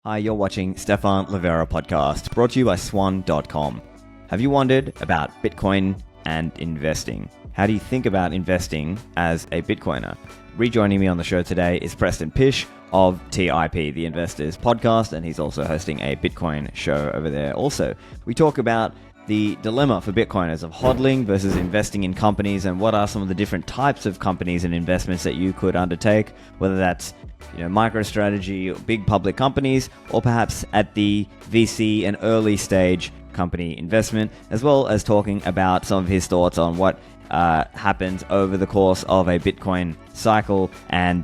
Hi, you're watching Stephan Livera podcast, brought to you by swan.com. Have you wondered about Bitcoin and investing? How do you think about investing as a Bitcoiner? Rejoining me on the show today is Preston Pysh of TIP, the Investors Podcast, and he's also hosting a Bitcoin show over there also. We talk about the dilemma for Bitcoiners of hodling versus investing in companies, and what are some of the different types of companies and investments that you could undertake, whether that's Microstrategy, big public companies, or perhaps at the VC and early stage company investment, as well as talking about some of his thoughts on what happens over the course of a Bitcoin cycle and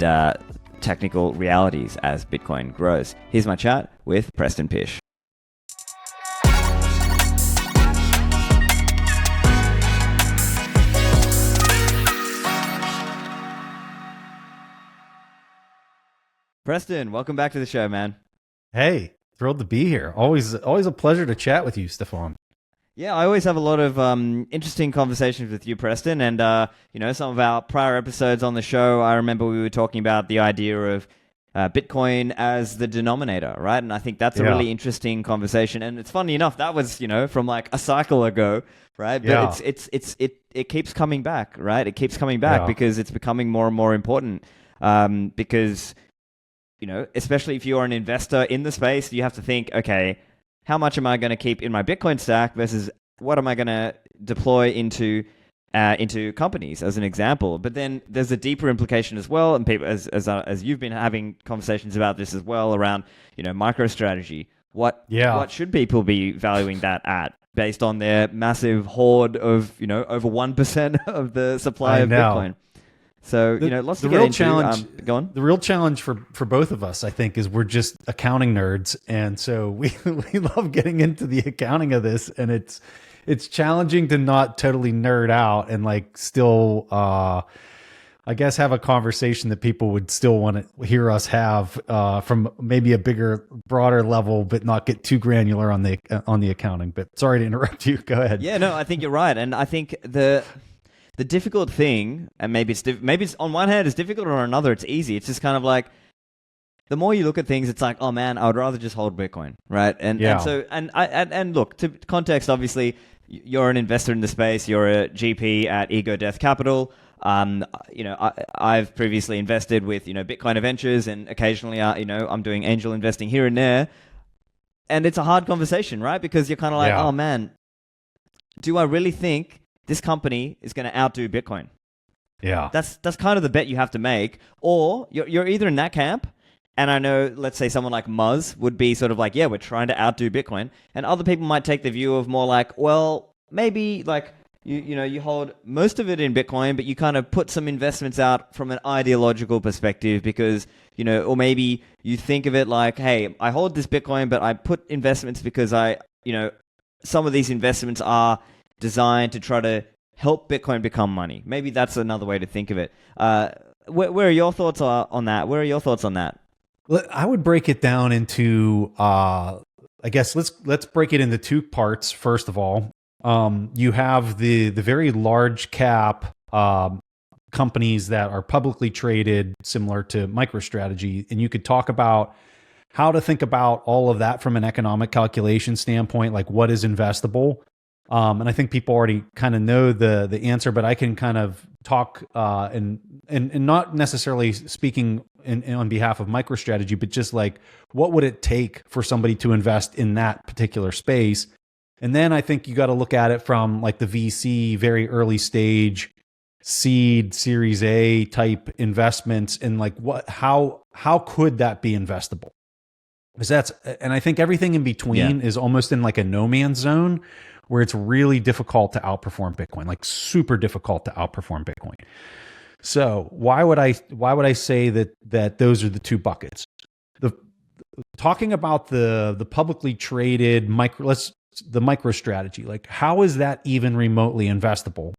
technical realities as Bitcoin grows. Here's my chat with Preston Pysh. Preston, welcome back to the show, man. Hey, thrilled to be here. Always a pleasure to chat with you, Stephan. Yeah, I always have a lot of interesting conversations with you, Preston. And, some of our prior episodes on the show, I remember we were talking about the idea of Bitcoin as the denominator, right? And I think that's a really interesting conversation. And it's funny enough, that was, from like a cycle ago, right? But it keeps coming back, right? It keeps coming back because it's becoming more and more important because... especially if you're an investor in the space, you have to think, okay, how much am I going to keep in my Bitcoin stack versus what am I going to deploy into companies, as an example. But then there's a deeper implication as well, and people, as you've been having conversations about this as well, around Microstrategy. What should people be valuing that at, based on their massive hoard of over 1% of the supply of Bitcoin? So, lots to get into. Go on. The real challenge for both of us, I think, is we're just accounting nerds. And so we love getting into the accounting of this. And it's challenging to not totally nerd out and still, I guess, have a conversation that people would still want to hear us have from maybe a bigger, broader level, but not get too granular on the accounting. But sorry to interrupt you. Go ahead. Yeah, no, I think you're right. And I think the difficult thing, and maybe it's on one hand it's difficult, or on another it's easy. It's just kind of like, the more you look at things, it's like, oh man, I would rather just hold Bitcoin, right? And look, to context, obviously, you're an investor in the space. You're a GP at Ego Death Capital. I've previously invested with Bitcoin Ventures, and occasionally I'm doing angel investing here and there. And it's a hard conversation, right? Because you're kind of like, oh man, do I really think this company is going to outdo Bitcoin? Yeah. That's kind of the bet you have to make. Or you're either in that camp, and I know, let's say someone like Muzz would be sort of like, yeah, we're trying to outdo Bitcoin. And other people might take the view of more like, well, maybe you hold most of it in Bitcoin, but you kind of put some investments out from an ideological perspective because, or maybe you think of it like, hey, I hold this Bitcoin, but I put investments because some of these investments are designed to try to help Bitcoin become money. Maybe that's another way to think of it. Where are your thoughts on that? Where are your thoughts on that? I would break it down into, I guess let's break it into two parts. First of all, you have the very large cap companies that are publicly traded, similar to MicroStrategy, and you could talk about how to think about all of that from an economic calculation standpoint, like what is investable. And I think people already kind of know the answer, but I can kind of talk and not necessarily speaking on behalf of MicroStrategy, but just like, what would it take for somebody to invest in that particular space? And then I think you got to look at it from like the VC, very early stage, seed, Series A type investments, and like how could that be investable? Because and I think everything in between is almost in like a no man's zone, where it's really difficult to outperform Bitcoin, like super difficult to outperform Bitcoin. So why would I say that those are the two buckets? Talking about the publicly traded the MicroStrategy, like how is that even remotely investable?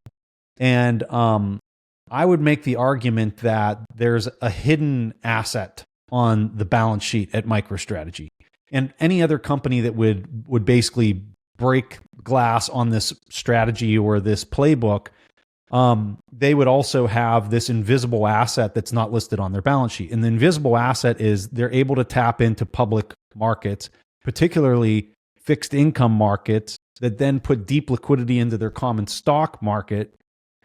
And I would make the argument that there's a hidden asset on the balance sheet at MicroStrategy, and any other company that would basically break glass on this strategy or this playbook they would also have this invisible asset that's not listed on their balance sheet. And the invisible asset is they're able to tap into public markets, particularly fixed income markets, that then put deep liquidity into their common stock market,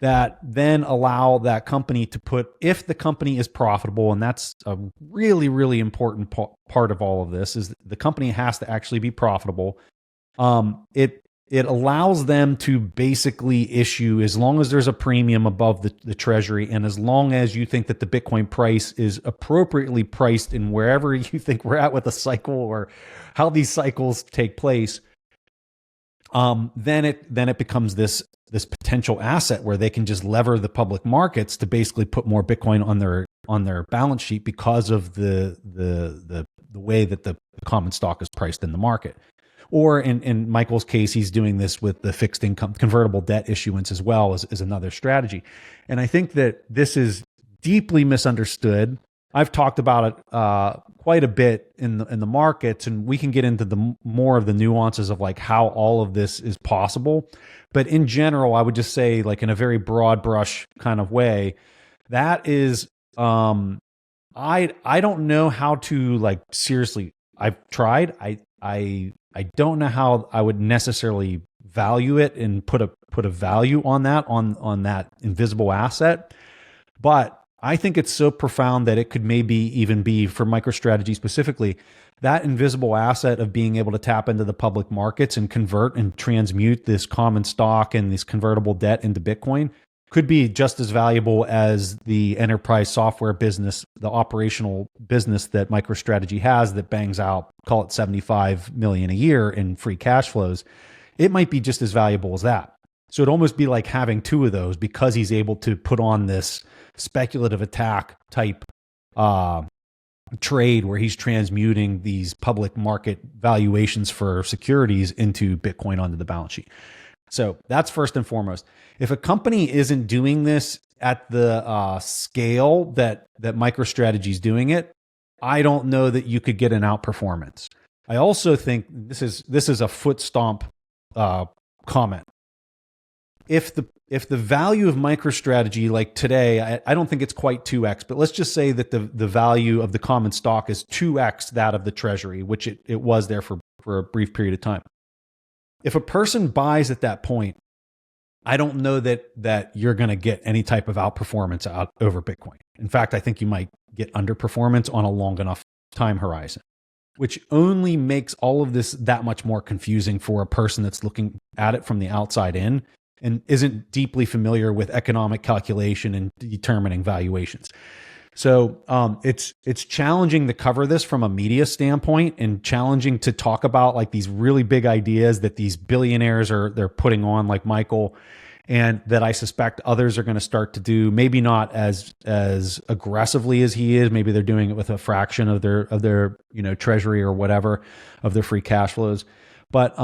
that then allow that company to put, if the company is profitable, and that's a really, really important part of all of this, is the company has to actually be profitable. It allows them to basically issue, as long as there's a premium above the treasury, and as long as you think that the Bitcoin price is appropriately priced in wherever you think we're at with a cycle or how these cycles take place, then it becomes this potential asset where they can just lever the public markets to basically put more Bitcoin on their balance sheet because of the way that the common stock is priced in the market. Or in Michael's case, he's doing this with the fixed income convertible debt issuance as well as another strategy. And I think that this is deeply misunderstood. I've talked about it quite a bit in the markets, and we can get into the more of the nuances of like how all of this is possible. But in general, I would just say, like in a very broad brush kind of way, that is, I don't know how to, like, seriously. I've tried. I don't know how I would necessarily value it and put a value on that invisible asset, but I think it's so profound that it could maybe even be, for MicroStrategy specifically, that invisible asset of being able to tap into the public markets and convert and transmute this common stock and this convertible debt into Bitcoin could be just as valuable as the enterprise software business, the operational business that MicroStrategy has that bangs out, call it 75 million a year in free cash flows. It might be just as valuable as that. So it'd almost be like having two of those, because he's able to put on this speculative attack type trade where he's transmuting these public market valuations for securities into Bitcoin onto the balance sheet. So that's first and foremost. If a company isn't doing this at the scale that MicroStrategy is doing it, I don't know that you could get an outperformance. I also think this is a foot stomp comment. If the value of MicroStrategy, like today, I don't think it's quite 2x, but let's just say that the value of the common stock is 2x that of the treasury, which it was there for a brief period of time. If a person buys at that point, I don't know that you're going to get any type of outperformance out over Bitcoin. In fact, I think you might get underperformance on a long enough time horizon, which only makes all of this that much more confusing for a person that's looking at it from the outside in and isn't deeply familiar with economic calculation and determining valuations. So it's challenging to cover this from a media standpoint, and challenging to talk about like these really big ideas that these billionaires they're putting on, like Michael, and that I suspect others are going to start to do. Maybe not as aggressively as he is. Maybe they're doing it with a fraction of their treasury or whatever of their free cash flows. But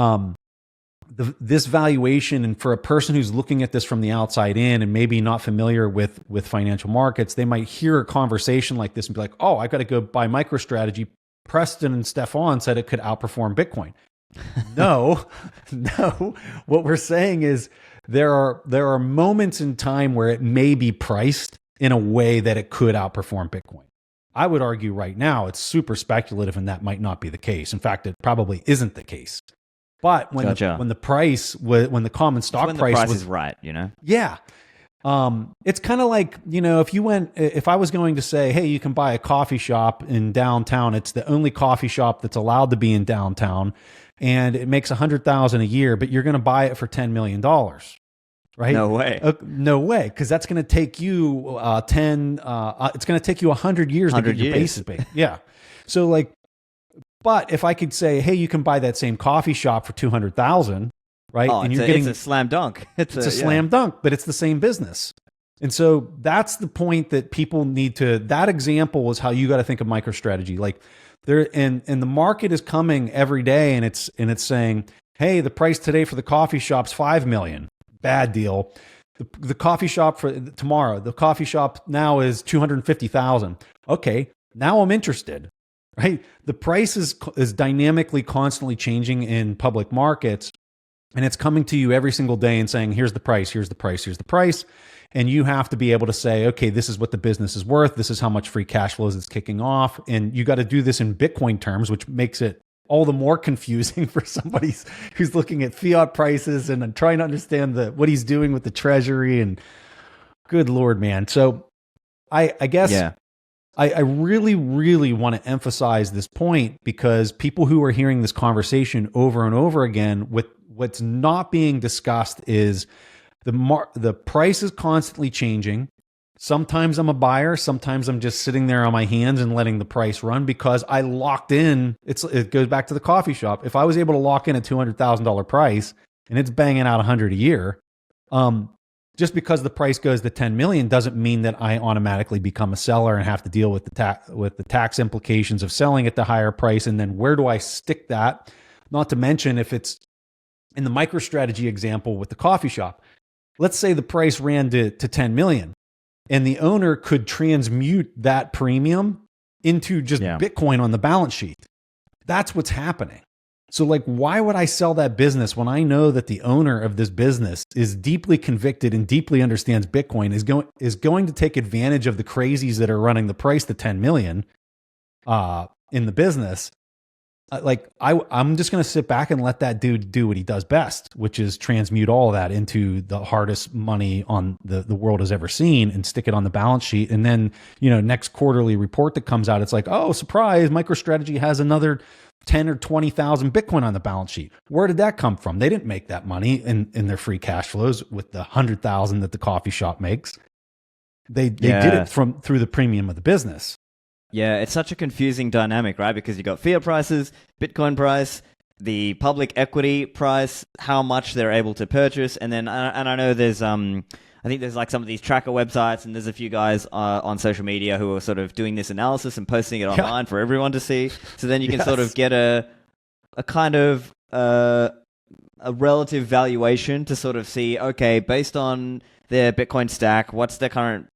this valuation, and for a person who's looking at this from the outside in and maybe not familiar with financial markets, they might hear a conversation like this and be like, oh, I've got to go buy MicroStrategy. Preston and Stephan said it could outperform Bitcoin. No. What we're saying is there are moments in time where it may be priced in a way that it could outperform Bitcoin. I would argue right now it's super speculative, and that might not be the case. In fact, it probably isn't the case. But when the common stock price is right, yeah, it's kind of like, if I was going to say, hey, you can buy a coffee shop in downtown, it's the only coffee shop that's allowed to be in downtown, and it makes $100,000 a year, but you're going to buy it for $10 million, right? No way, no way, because that's going to take you it's going to take you 100 years to get your basis paid. Yeah, so like. But if I could say, hey, you can buy that same coffee shop for $200,000, right? Oh, and it's a slam dunk. It's a slam dunk, but it's the same business. And so that's the point that people need to. That example is how you got to think of MicroStrategy. Like and the market is coming every day, and it's saying, hey, the price today for the coffee shop's $5 million. Bad deal. The coffee shop for tomorrow, the coffee shop now is $250,000. Okay, now I'm interested. Right, the price is dynamically, constantly changing in public markets, and it's coming to you every single day and saying, here's the price, here's the price, here's the price. And you have to be able to say, okay, this is what the business is worth. This is how much free cash flows it's kicking off. And you got to do this in Bitcoin terms, which makes it all the more confusing for somebody who's looking at fiat prices and trying to understand what he's doing with the treasury. And good Lord, man. So I guess I really, really want to emphasize this point, because people who are hearing this conversation over and over again, what's not being discussed is the price is constantly changing. Sometimes I'm a buyer. Sometimes I'm just sitting there on my hands and letting the price run because I locked in. It goes back to the coffee shop. If I was able to lock in a $200,000 price and it's banging out 100 a year, just because the price goes to 10 million doesn't mean that I automatically become a seller and have to deal with the tax implications of selling at the higher price. And then where do I stick that? Not to mention, if it's in the MicroStrategy example with the coffee shop, let's say the price ran to 10 million and the owner could transmute that premium into just Bitcoin on the balance sheet. That's what's happening. So like, why would I sell that business when I know that the owner of this business is deeply convicted and deeply understands Bitcoin, is going to take advantage of the crazies that are running the price to 10 million in the business? I'm just going to sit back and let that dude do what he does best, which is transmute all of that into the hardest money on the world has ever seen and stick it on the balance sheet. And then, next quarterly report that comes out, it's like, oh, surprise, MicroStrategy has another 10 or 20,000 Bitcoin on the balance sheet. Where did that come from? They didn't make that money in their free cash flows with the 100,000 that the coffee shop makes. They did it through the premium of the business. Yeah, it's such a confusing dynamic, right? Because you got fiat prices, Bitcoin price, the public equity price, how much they're able to purchase, and then I know there's I think there's like some of these tracker websites, and there's a few guys on social media who are sort of doing this analysis and posting it online for everyone to see. So then you can sort of get a kind of a relative valuation to sort of see, okay, based on their Bitcoin stack, what's their current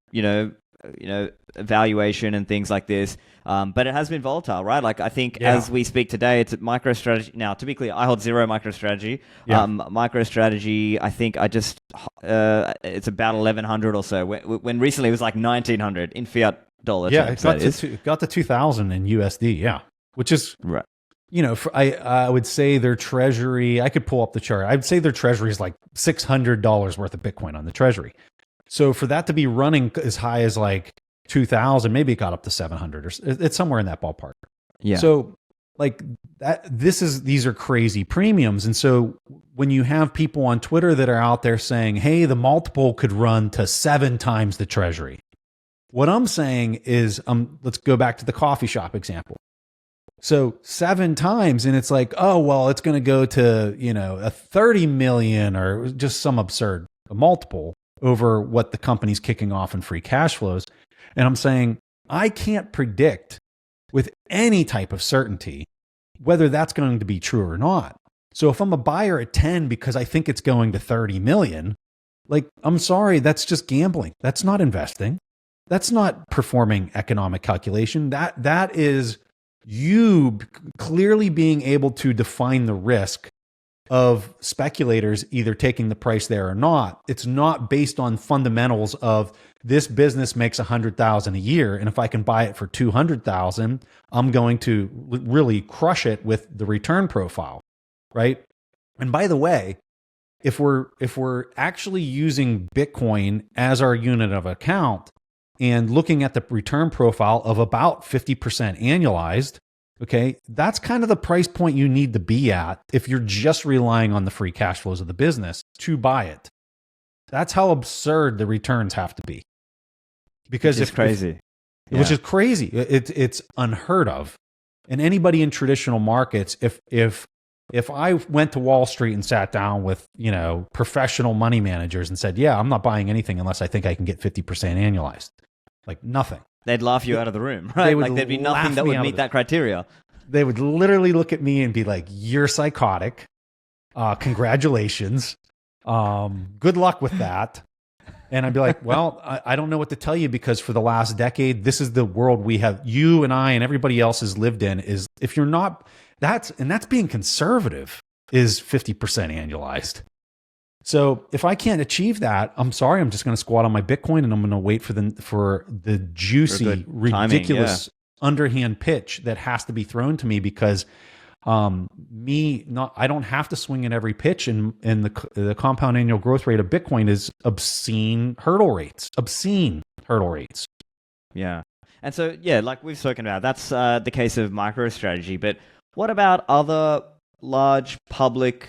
valuation and things like this. But it has been volatile, right? Like I think as we speak today, it's at MicroStrategy. Now, to be clear, I hold zero MicroStrategy. MicroStrategy, I think it's about 1,100 or so. When recently it was like 1,900 in fiat dollar. Yeah, it got to 2,000 in USD. Yeah, which is right. I would say their treasury. I could pull up the chart. I'd say their treasury is like $600 worth of Bitcoin on the treasury. So for that to be running as high as like 2,000, maybe it got up to 700 or it's somewhere in that ballpark. Yeah. So like these are crazy premiums. And so when you have people on Twitter that are out there saying, hey, the multiple could run to 7 times the treasury. What I'm saying is, let's go back to the coffee shop example. So 7 times, and it's like, oh, well, it's going to go to, a 30 million or just some absurd multiple over what the company's kicking off in free cash flows. And I'm saying, I can't predict with any type of certainty whether that's going to be true or not. So if I'm a buyer at 10 because I think it's going to 30 million, like, I'm sorry, that's just gambling. That's not investing. That's not performing economic calculation. That is you clearly being able to define the risk of speculators either taking the price there or not. It's not based on fundamentals of this business makes 100,000 a year, and if I can buy it for 200,000, I'm going to really crush it with the return profile, right? And by the way, if we're actually using Bitcoin as our unit of account and looking at the return profile of about 50% annualized, okay, that's kind of the price point you need to be at if you're just relying on the free cash flows of the business to buy it. That's how absurd the returns have to be. Because it's crazy. Which is crazy. It's unheard of. And anybody in traditional markets, if I went to Wall Street and sat down with, professional money managers and said, yeah, I'm not buying anything unless I think I can get 50% annualized. Like nothing. They'd laugh you out of the room, right? Like there'd be nothing that would meet that criteria. They would literally look at me and be like, you're psychotic. Congratulations. Good luck with that. And I'd be like, well, I don't know what to tell you, because for the last decade, this is the world we have, you and I and everybody else has lived in, is if you're not, that's being conservative. is 50% annualized. So if I can't achieve that, I'm sorry, I'm just going to squat on my Bitcoin and I'm going to wait for the juicy, ridiculous underhand pitch that has to be thrown to me, because I don't have to swing at every pitch, and the compound annual growth rate of Bitcoin is obscene hurdle rates. Yeah. And so, yeah, like we've spoken about, that's the case of MicroStrategy. But what about other large public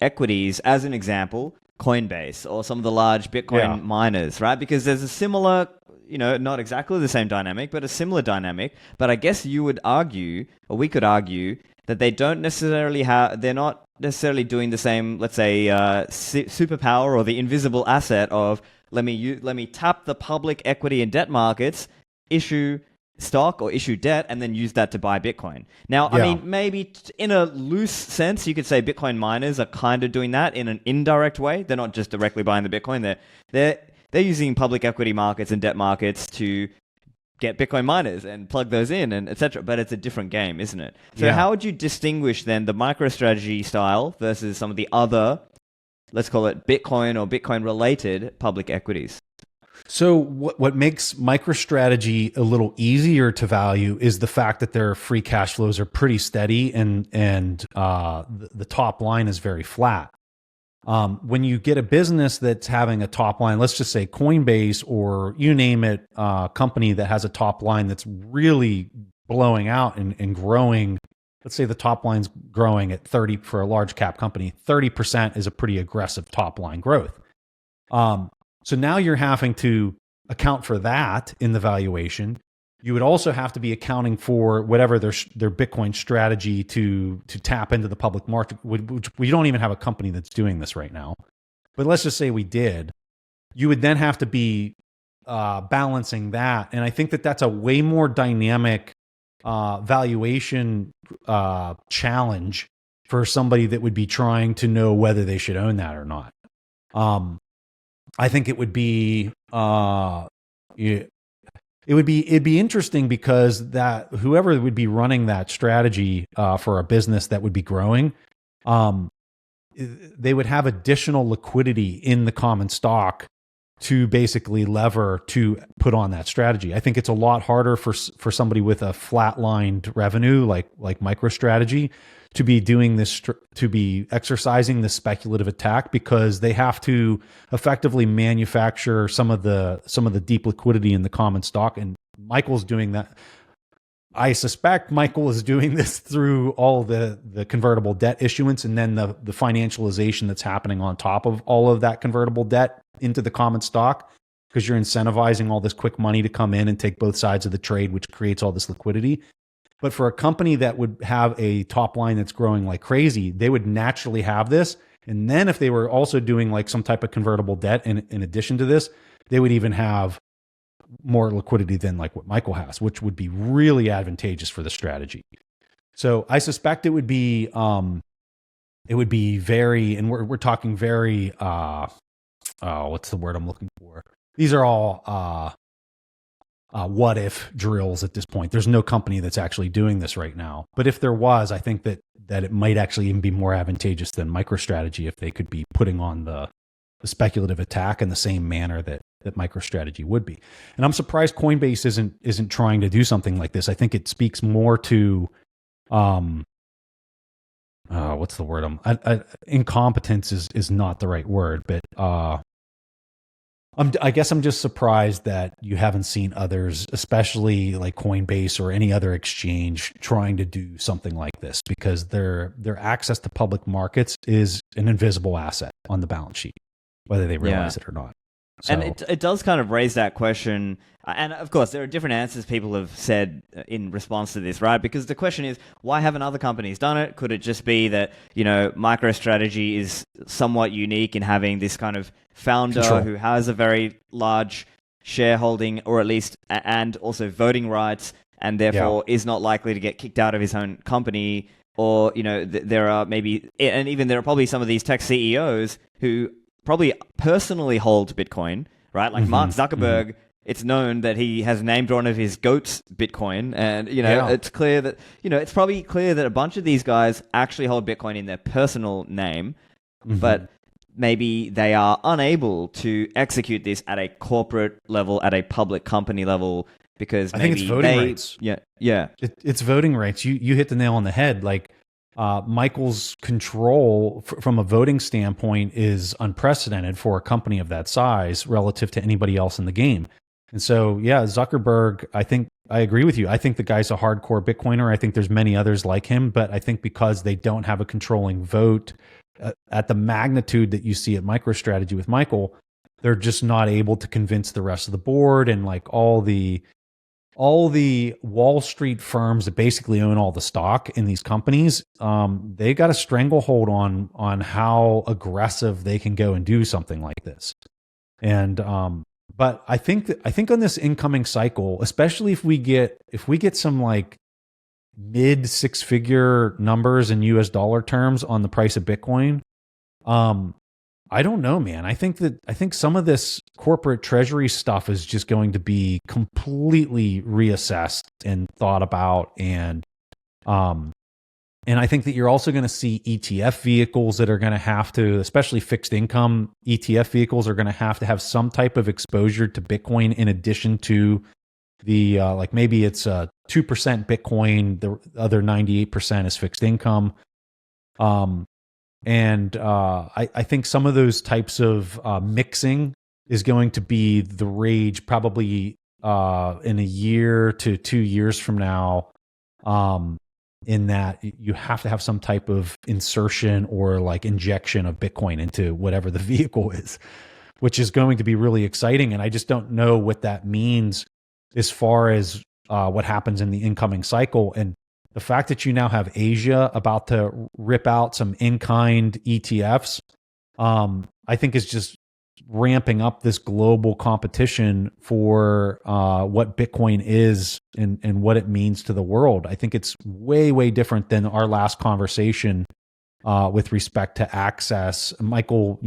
equities, as an example, Coinbase or some of the large Bitcoin miners, right? Because there's a similar, not exactly the same dynamic, but a similar dynamic. But I guess you would argue, or we could argue, that they're not necessarily doing the same, let's say, superpower or the invisible asset of let me tap the public equity and debt markets, issue stock or issue debt, and then use that to buy Bitcoin. Now, I mean, maybe in a loose sense, you could say Bitcoin miners are kind of doing that in an indirect way. They're not just directly buying the Bitcoin. They're using public equity markets and debt markets to get Bitcoin miners and plug those in and etc. But it's a different game, isn't it? So how would you distinguish then the MicroStrategy style versus some of the other, let's call it Bitcoin or Bitcoin related public equities? So what makes MicroStrategy a little easier to value is the fact that their free cash flows are pretty steady, and the top line is very flat. When you get a business that's having a top line, let's just say Coinbase or you name it, company that has a top line that's really blowing out and growing. Let's say the top line's growing at 30 for a large cap company. 30% is a pretty aggressive top line growth. So now you're having to account for that in the valuation. You would also have to be accounting for whatever their Bitcoin strategy to tap into the public market, which we don't even have a company that's doing this right now. But let's just say we did. You would then have to be balancing that. And I think that that's a way more dynamic valuation challenge for somebody that would be trying to know whether they should own that or not. I think it would be it'd be interesting, because that whoever would be running that strategy for a business that would be growing, they would have additional liquidity in the common stock to basically lever to put on that strategy. I think it's a lot harder for somebody with a flatlined revenue like MicroStrategy to be doing this, to be exercising the speculative attack, because they have to effectively manufacture some of the deep liquidity in the common stock. And Michael's doing that. I suspect Michael is doing this through all the convertible debt issuance, and then the financialization that's happening on top of all of that convertible debt into the common stock, because you're incentivizing all this quick money to come in and take both sides of the trade, which creates all this liquidity. But for a company that would have a top line that's growing like crazy, they would naturally have this. And then if they were also doing like some type of convertible debt in addition to this, they would even have more liquidity than like what Michael has, which would be really advantageous for the strategy. So I suspect it would be very, and we're talking very, what's the word I'm looking for? These are all what if drills at this point. There's no company that's actually doing this right now. But if there was, I think that it might actually even be more advantageous than MicroStrategy if they could be putting on the speculative attack in the same manner that MicroStrategy would be. And I'm surprised Coinbase isn't trying to do something like this. I think it speaks more to what's the word? Incompetence is not the right word, but I guess I'm just surprised that you haven't seen others, especially like Coinbase or any other exchange, trying to do something like this, because their access to public markets is an invisible asset on the balance sheet, whether they realize it or not. So, and it does kind of raise that question. And of course, there are different answers people have said in response to this, right? Because the question is, why haven't other companies done it? Could it just be that, MicroStrategy is somewhat unique in having this kind of founder who has a very large shareholding, or at least, and also voting rights, and therefore is not likely to get kicked out of his own company? Or, there are probably some of these tech CEOs who probably personally hold Bitcoin, right? Like Mark Zuckerberg it's known that he has named one of his goats Bitcoin, and Yeah. it's clear that it's probably clear that a bunch of these guys actually hold Bitcoin in their personal name, but maybe they are unable to execute this at a corporate level, at a public company level, because I think maybe it's voting rights. Yeah. It's voting rights. You hit the nail on the head. Like Michael's control from a voting standpoint is unprecedented for a company of that size relative to anybody else in the game. And so, yeah, Zuckerberg, I think I agree with you. I think the guy's a hardcore Bitcoiner. I think there's many others like him, but I think because they don't have a controlling vote at the magnitude that you see at MicroStrategy with Michael, they're just not able to convince the rest of the board, and like all the Wall Street firms that basically own all the stock in these companies, they got a stranglehold on how aggressive they can go and do something like this. And but I think on this incoming cycle, especially if we get some like mid 6-figure numbers in US dollar terms on the price of Bitcoin, I don't know, man. I think some of this corporate treasury stuff is just going to be completely reassessed and thought about, and I think that you're also going to see ETF vehicles that are going to have to, especially fixed income ETF vehicles, are going to have some type of exposure to Bitcoin in addition to the like maybe it's 2% Bitcoin, the other 98% is fixed income. And I think some of those types of mixing is going to be the rage probably in a year to 2 years from now, in that you have to have some type of insertion or like injection of Bitcoin into whatever the vehicle is, which is going to be really exciting. And I just don't know what that means as far as what happens in the incoming cycle. And the fact that you now have Asia about to rip out some in-kind ETFs, I think is just ramping up this global competition for what Bitcoin is and what it means to the world. I think it's way, way different than our last conversation with respect to access. Michael,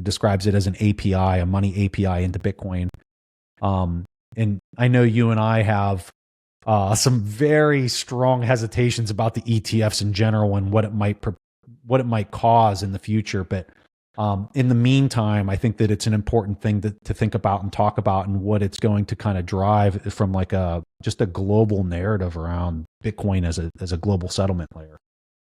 describes it as an API, a money API into Bitcoin. And I know you and I have some very strong hesitations about the ETFs in general and what it might cause in the future. But in the meantime, I think that it's an important thing to think about and talk about, and what it's going to kind of drive from like just a global narrative around Bitcoin as a global settlement layer.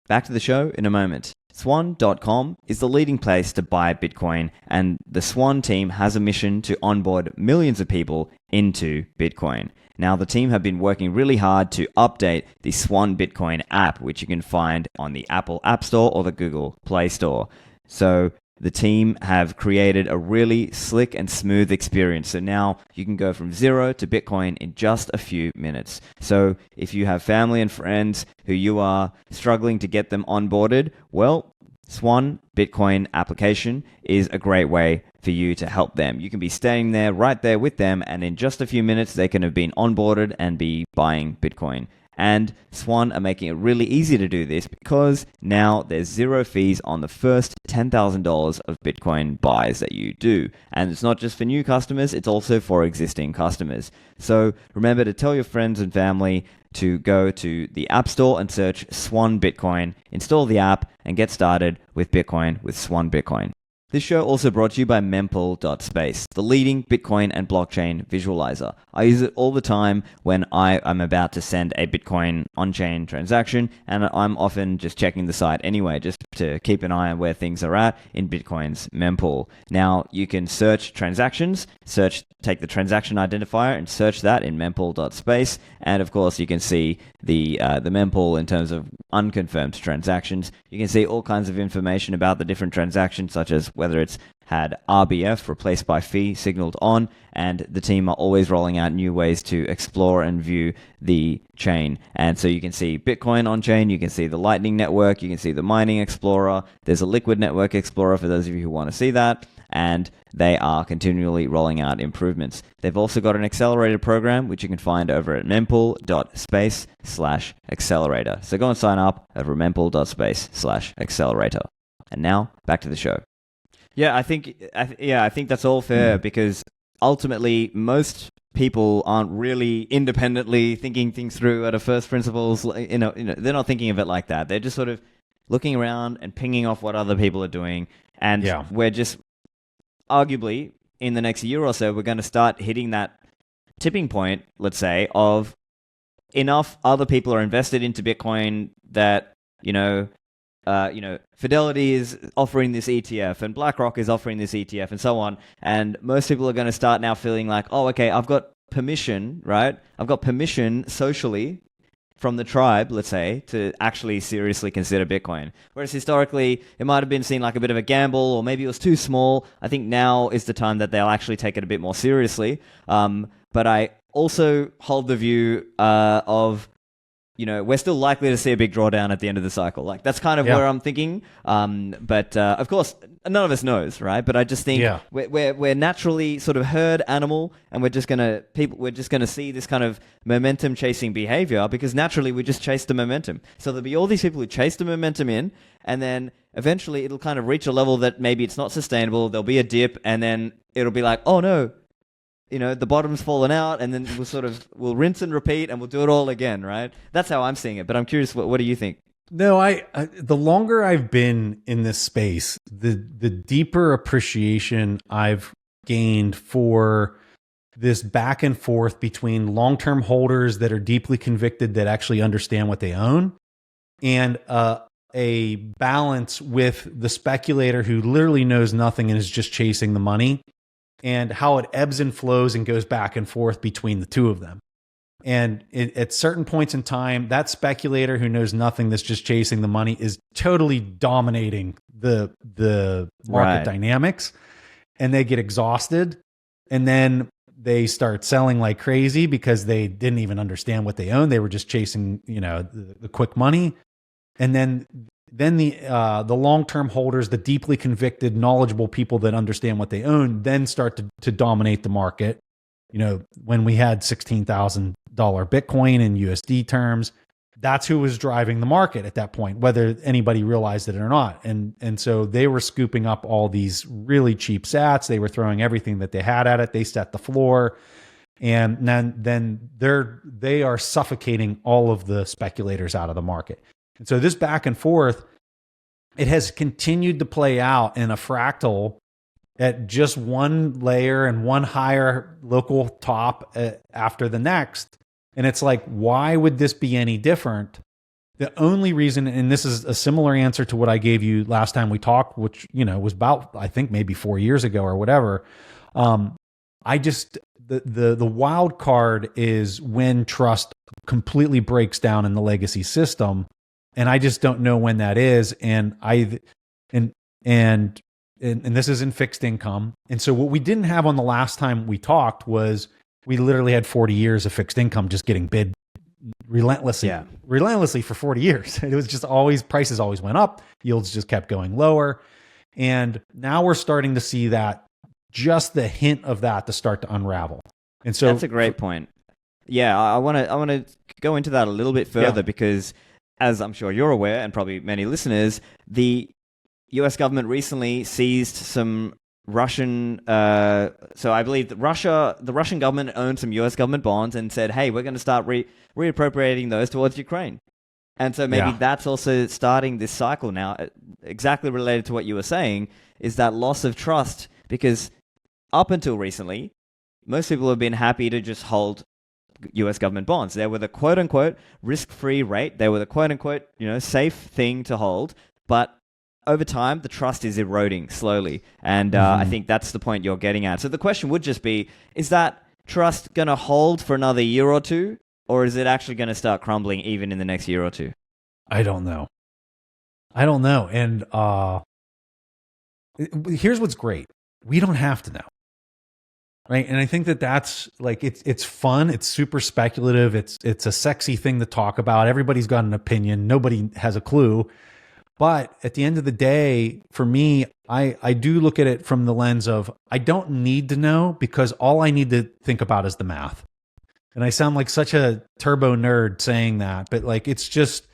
Back to the show in a moment. Swan.com is the leading place to buy Bitcoin, and the Swan team has a mission to onboard millions of people into Bitcoin. Now, the team have been working really hard to update the Swan Bitcoin app, which you can find on the Apple App Store or the Google Play Store. So the team have created a really slick and smooth experience. So now you can go from zero to Bitcoin in just a few minutes. So if you have family and friends who you are struggling to get them onboarded, well, Swan Bitcoin application is a great way for you to help them. You can be staying there right there with them, and in just a few minutes, they can have been onboarded and be buying Bitcoin. And Swan are making it really easy to do this because now there's zero fees on the first $10,000 of Bitcoin buys that you do. And it's not just for new customers, it's also for existing customers. So remember to tell your friends and family to go to the App Store and search Swan Bitcoin, install the app, and get started with Bitcoin with Swan Bitcoin. This show also brought to you by Mempool.space, the leading Bitcoin and blockchain visualizer. I use it all the time when I am about to send a Bitcoin on-chain transaction, and I'm often just checking the site anyway, just to keep an eye on where things are at in Bitcoin's mempool. Now, you can search transactions, take the transaction identifier and search that in Mempool.space, and of course you can see the mempool in terms of unconfirmed transactions. You can see all kinds of information about the different transactions, such as whether it's had RBF, replaced by fee, signaled on, and the team are always rolling out new ways to explore and view the chain. And so you can see Bitcoin on chain, you can see the Lightning Network, you can see the Mining Explorer, there's a Liquid Network Explorer for those of you who want to see that, and they are continually rolling out improvements. They've also got an accelerator program, which you can find over at mempool.space/accelerator. So go and sign up over mempool.space/accelerator. And now, back to the show. Yeah, I think that's all fair because ultimately most people aren't really independently thinking things through at a first principles. They're not thinking of it like that. They're just sort of looking around and pinging off what other people are doing. And we're just arguably in the next year or so, we're going to start hitting that tipping point, let's say, of enough other people are invested into Bitcoin that, Fidelity is offering this ETF and BlackRock is offering this ETF and so on. And most people are going to start now feeling like, oh, okay, I've got permission, right? I've got permission socially from the tribe, let's say, to actually seriously consider Bitcoin. Whereas historically, it might have been seen like a bit of a gamble, or maybe it was too small. I think now is the time that they'll actually take it a bit more seriously. But I also hold the view of, we're still likely to see a big drawdown at the end of the cycle. Like, that's kind of where I'm thinking. But of course, none of us knows, right? But I just think we're naturally sort of herd animal, and we're just gonna see this kind of momentum chasing behavior, because naturally we just chase the momentum. So there'll be all these people who chase the momentum in, and then eventually it'll kind of reach a level that maybe it's not sustainable. There'll be a dip, and then it'll be like, oh no, the bottom's fallen out, and then we'll rinse and repeat, and we'll do it all again, right? That's how I'm seeing it. But I'm curious, what do you think? No, the longer I've been in this space, the deeper appreciation I've gained for this back and forth between long-term holders that are deeply convicted, that actually understand what they own, and a balance with the speculator who literally knows nothing and is just chasing the money, and how it ebbs and flows and goes back and forth between the two of them. And at certain points in time, that speculator who knows nothing, that's just chasing the money, is totally dominating the market dynamics, and they get exhausted, and then they start selling like crazy because they didn't even understand what they owned. They were just chasing, the quick money. And then the long-term holders, the deeply convicted, knowledgeable people that understand what they own, then start to dominate the market. When we had $16,000 Bitcoin in USD terms, that's who was driving the market at that point, whether anybody realized it or not. And so they were scooping up all these really cheap sats. They were throwing everything that they had at it. They set the floor. And then they are suffocating all of the speculators out of the market. And so this back and forth, it has continued to play out in a fractal at just one layer and one higher local top after the next. And it's like, why would this be any different? The only reason, and this is a similar answer to what I gave you last time we talked, which, was about, I think maybe 4 years ago or whatever. The wild card is when trust completely breaks down in the legacy system. And I just don't know when that is. And this is in fixed income. And so what we didn't have on the last time we talked was we literally had 40 years of fixed income just getting bid relentlessly for 40 years. It was just always, prices always went up, yields just kept going lower. And now we're starting to see that, just the hint of that to start to unravel. And so that's a great point. Yeah, I want to go into that a little bit further because, as I'm sure you're aware, and probably many listeners, the US government recently seized some Russian, so I believe that the Russian government owned some US government bonds and said, hey, we're going to start reappropriating those towards Ukraine. And so maybe that's also starting this cycle now, exactly related to what you were saying, is that loss of trust, because up until recently, most people have been happy to just hold US government bonds. They were the quote-unquote risk-free rate. They were the quote-unquote, safe thing to hold. But over time, the trust is eroding slowly. And I think that's the point you're getting at. So the question would just be, is that trust going to hold for another year or two? Or is it actually going to start crumbling even in the next year or two? I don't know. And here's what's great. We don't have to know. Right. And I think that's like, it's fun. It's super speculative. It's a sexy thing to talk about. Everybody's got an opinion. Nobody has a clue. But at the end of the day, for me, I do look at it from the lens of, I don't need to know, because all I need to think about is the math. And I sound like such a turbo nerd saying that, but like, it's just,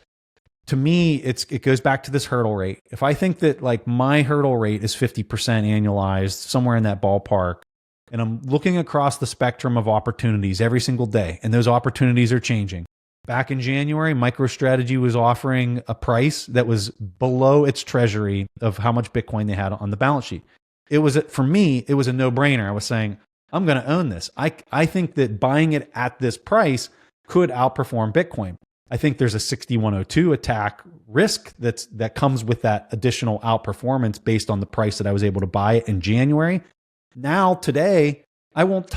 to me, it goes back to this hurdle rate. If I think that like my hurdle rate is 50% annualized, somewhere in that ballpark, and I'm looking across the spectrum of opportunities every single day, and those opportunities are changing. Back in January, Microstrategy was offering a price that was below its treasury of how much Bitcoin they had on the balance sheet. For me, it was a no-brainer. I was saying, I'm going to own this. I think that buying it at this price could outperform Bitcoin. I think there's a 6102 attack risk that comes with that additional outperformance based on the price that I was able to buy it in January. Now, today, I won't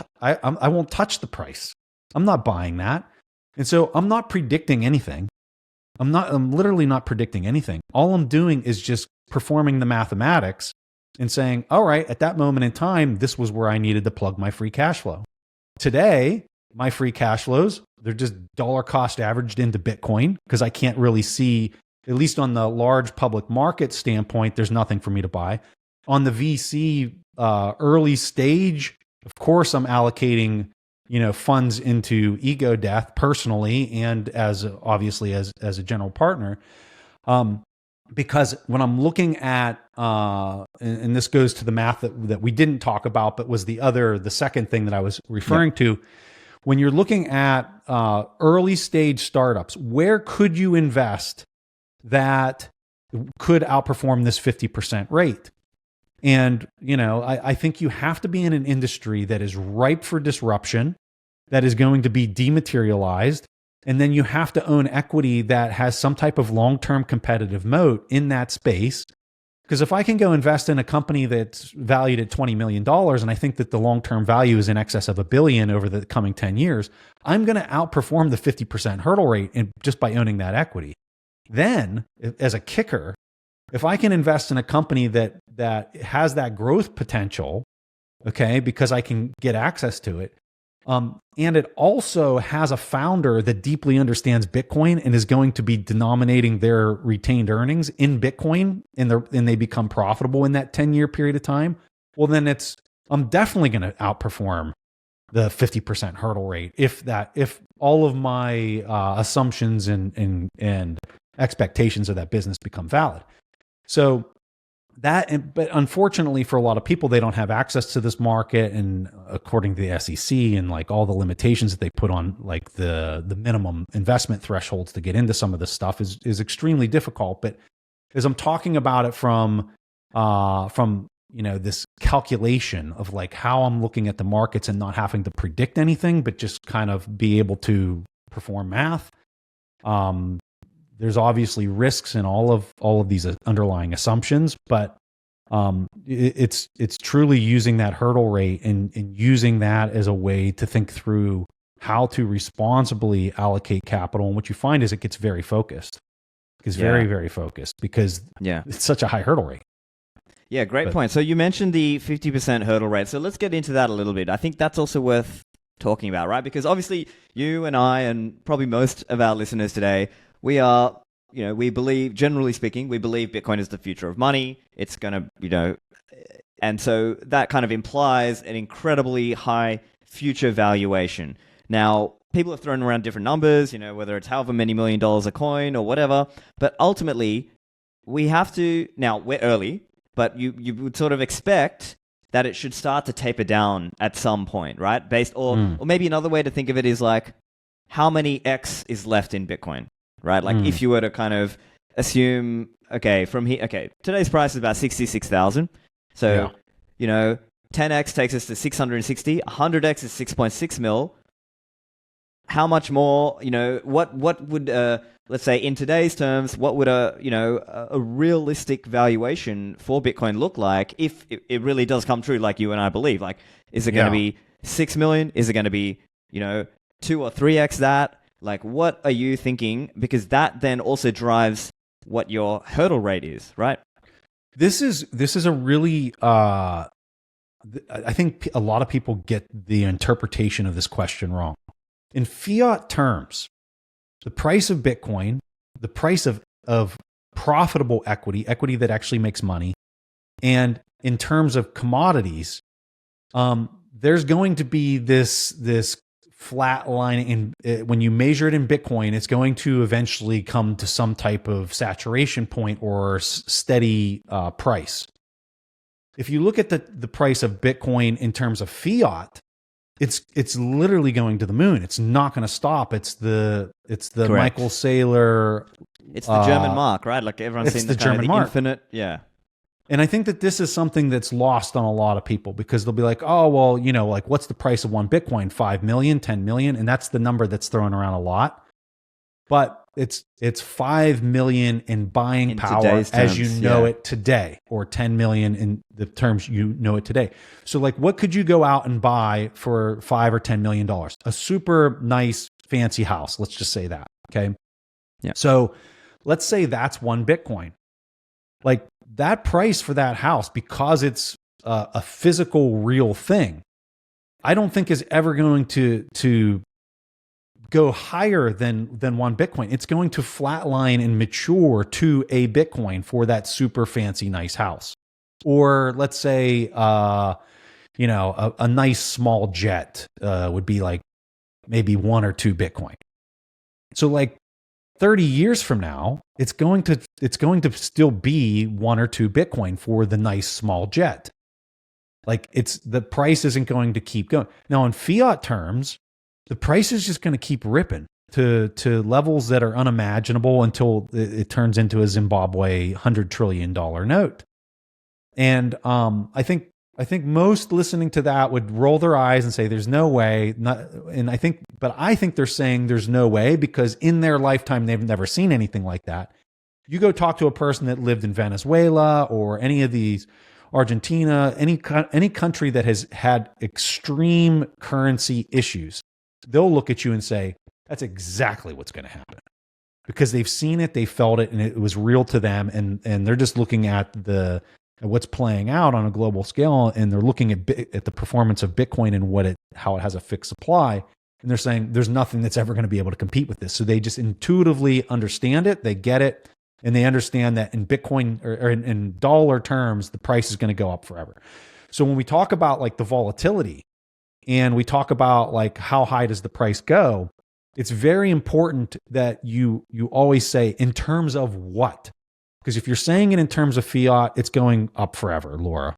touch the price. I'm not buying that. And so I'm not predicting anything. I'm literally not predicting anything. All I'm doing is just performing the mathematics and saying, all right, at that moment in time, this was where I needed to plug my free cash flow. Today, my free cash flows, they're just dollar cost averaged into Bitcoin because I can't really see, at least on the large public market standpoint, there's nothing for me to buy. On the VC early stage, of course, I'm allocating funds into ego death personally and as a general partner. Because when I'm looking at, and this goes to the math that we didn't talk about, but was the second thing that I was referring to, when you're looking at early stage startups, where could you invest that could outperform this 50% rate? And, I think you have to be in an industry that is ripe for disruption, that is going to be dematerialized. And then you have to own equity that has some type of long-term competitive moat in that space. Because if I can go invest in a company that's valued at $20 million, and I think that the long-term value is in excess of $1 billion over the coming 10 years, I'm going to outperform the 50% hurdle rate just by owning that equity. Then, as a kicker, if I can invest in a company that has that growth potential, okay, because I can get access to it, and it also has a founder that deeply understands Bitcoin and is going to be denominating their retained earnings in Bitcoin, and they become profitable in that 10-year period of time, well, then I'm definitely going to outperform the 50% hurdle rate if all of my assumptions and expectations of that business become valid. So but unfortunately for a lot of people, they don't have access to this market. And according to the SEC and like all the limitations that they put on like the minimum investment thresholds to get into some of this stuff is extremely difficult. But as I'm talking about it from this calculation of like how I'm looking at the markets and not having to predict anything, but just kind of be able to perform math. There's obviously risks in all of these underlying assumptions, but it's truly using that hurdle rate and using that as a way to think through how to responsibly allocate capital. And what you find is it gets very focused. It's very, very focused because it's such a high hurdle rate. Yeah, great point. So you mentioned the 50% hurdle rate. So let's get into that a little bit. I think that's also worth talking about, right? Because obviously you and I and probably most of our listeners today, we believe, generally speaking, we believe Bitcoin is the future of money. It's going to, and so that kind of implies an incredibly high future valuation. Now, people have thrown around different numbers, whether it's however many $1 million a coin or whatever, but ultimately we have to, now we're early, but you would sort of expect that it should start to taper down at some point, right? Or maybe another way to think of it is like, how many X is left in Bitcoin? Right? Like if you were to kind of assume, from here, today's price is about 66,000. So, 10x takes us to 660, 100x is 6.6 mil. How much more, what would, let's say in today's terms, what would a realistic valuation for Bitcoin look like if it really does come true like you and I believe? Like, is it going to be 6 million? Is it going to be, 2 or 3x that? Like, what are you thinking? Because that then also drives what your hurdle rate is, right? This is a really, I think a lot of people get the interpretation of this question wrong. In fiat terms, the price of Bitcoin, the price of profitable equity that actually makes money, and in terms of commodities, there's going to be this flat line when you measure it in Bitcoin, it's going to eventually come to some type of saturation point or steady price. If you look at the price of Bitcoin in terms of fiat, it's literally going to the moon. It's not going to stop. It's the Correct. Michael Saylor. It's the German mark, right? Like everyone's seen the German mark. Infinite, yeah. And I think that this is something that's lost on a lot of people because they'll be like, oh, well, like what's the price of one Bitcoin? 5 million, 10 million. And that's the number that's thrown around a lot. But it's 5 million in buying power as you know it today, or 10 million in the terms you know it today. So like, what could you go out and buy for $5 or $10 million? A super nice, fancy house. Let's just say that. Okay. Yeah. So let's say that's one Bitcoin. Like that price for that house, because it's a physical, real thing, I don't think is ever going to go higher than one Bitcoin. It's going to flatline and mature to a Bitcoin for that super fancy, nice house. Or let's say, a nice small jet would be like maybe 1 or 2 Bitcoin. So like 30 years from now, it's going to still be 1 or 2 Bitcoin for the nice small jet. Like the price isn't going to keep going. Now in fiat terms, the price is just going to keep ripping to levels that are unimaginable until it turns into a Zimbabwe $100 trillion note. And I think most listening to that would roll their eyes and say, "There's no way." I think they're saying there's no way because in their lifetime they've never seen anything like that. You go talk to a person that lived in Venezuela or any of these, Argentina, any country that has had extreme currency issues, they'll look at you and say, "That's exactly what's going to happen," because they've seen it, they felt it, and it was real to them, and they're just looking at what's playing out on a global scale, and they're looking at the performance of Bitcoin and how it has a fixed supply, and they're saying there's nothing that's ever going to be able to compete with this. So they just intuitively understand it, they get it, and they understand that in Bitcoin or in dollar terms, the price is going to go up forever. So when we talk about like the volatility and we talk about like how high does the price go, it's very important that you always say in terms of what. Because if you're saying it in terms of fiat, it's going up forever, Laura.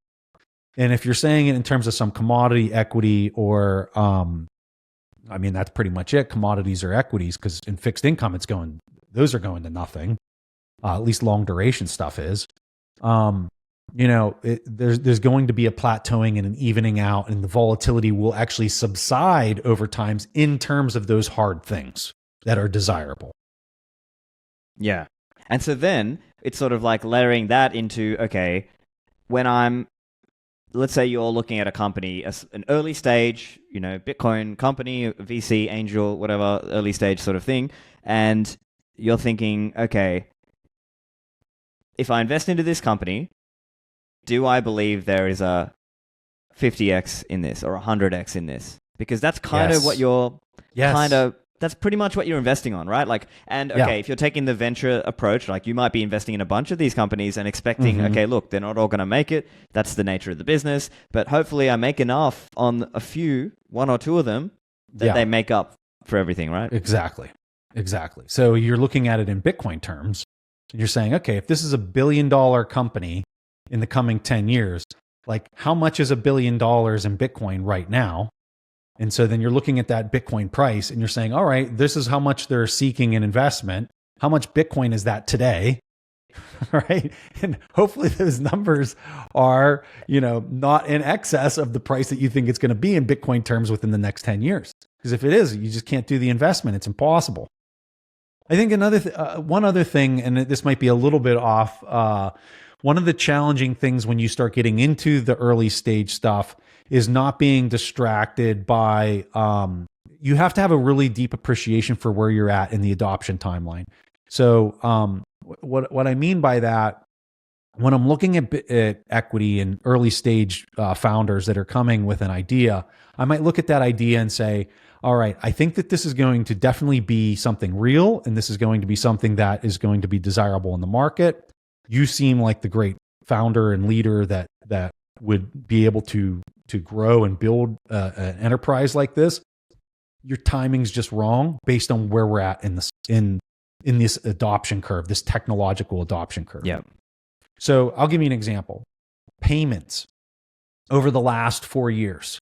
And if you're saying it in terms of some commodity, equity, or, that's pretty much it. Commodities or equities, because in fixed income, those are going to nothing. At least long duration stuff is. There's going to be a plateauing and an evening out, and the volatility will actually subside over times in terms of those hard things that are desirable. Yeah. And so then it's sort of like layering that into, okay, let's say you're looking at a company, an early stage, Bitcoin company, VC, angel, whatever, early stage sort of thing. And you're thinking, okay, if I invest into this company, do I believe there is a 50x in this or 100x in this? Because that's kind of what you're that's pretty much what you're investing on, right? Like, and okay, if you're taking the venture approach, like you might be investing in a bunch of these companies and expecting, okay, look, they're not all going to make it. That's the nature of the business. But hopefully I make enough on one or two of them that they make up for everything, right? Exactly. So you're looking at it in Bitcoin terms. You're saying, okay, if this is $1 billion company in the coming 10 years, like how much is $1 billion in Bitcoin right now? And so then you're looking at that Bitcoin price and you're saying, all right, this is how much they're seeking in investment. How much Bitcoin is that today? Right? And hopefully those numbers are, not in excess of the price that you think it's going to be in Bitcoin terms within the next 10 years. Because if it is, you just can't do the investment. It's impossible. I think one other thing, and this might be a little bit off, one of the challenging things when you start getting into the early stage stuff is not being distracted by, you have to have a really deep appreciation for where you're at in the adoption timeline. So what I mean by that, when I'm looking at equity and early stage founders that are coming with an idea, I might look at that idea and say, all right, I think that this is going to definitely be something real, and this is going to be something that is going to be desirable in the market. You seem like the great founder and leader that would be able to grow and build an enterprise like this. Your timing's just wrong based on where we're at in this adoption curve, this technological adoption curve. Yeah. So I'll give you an example. payments over the last 4 years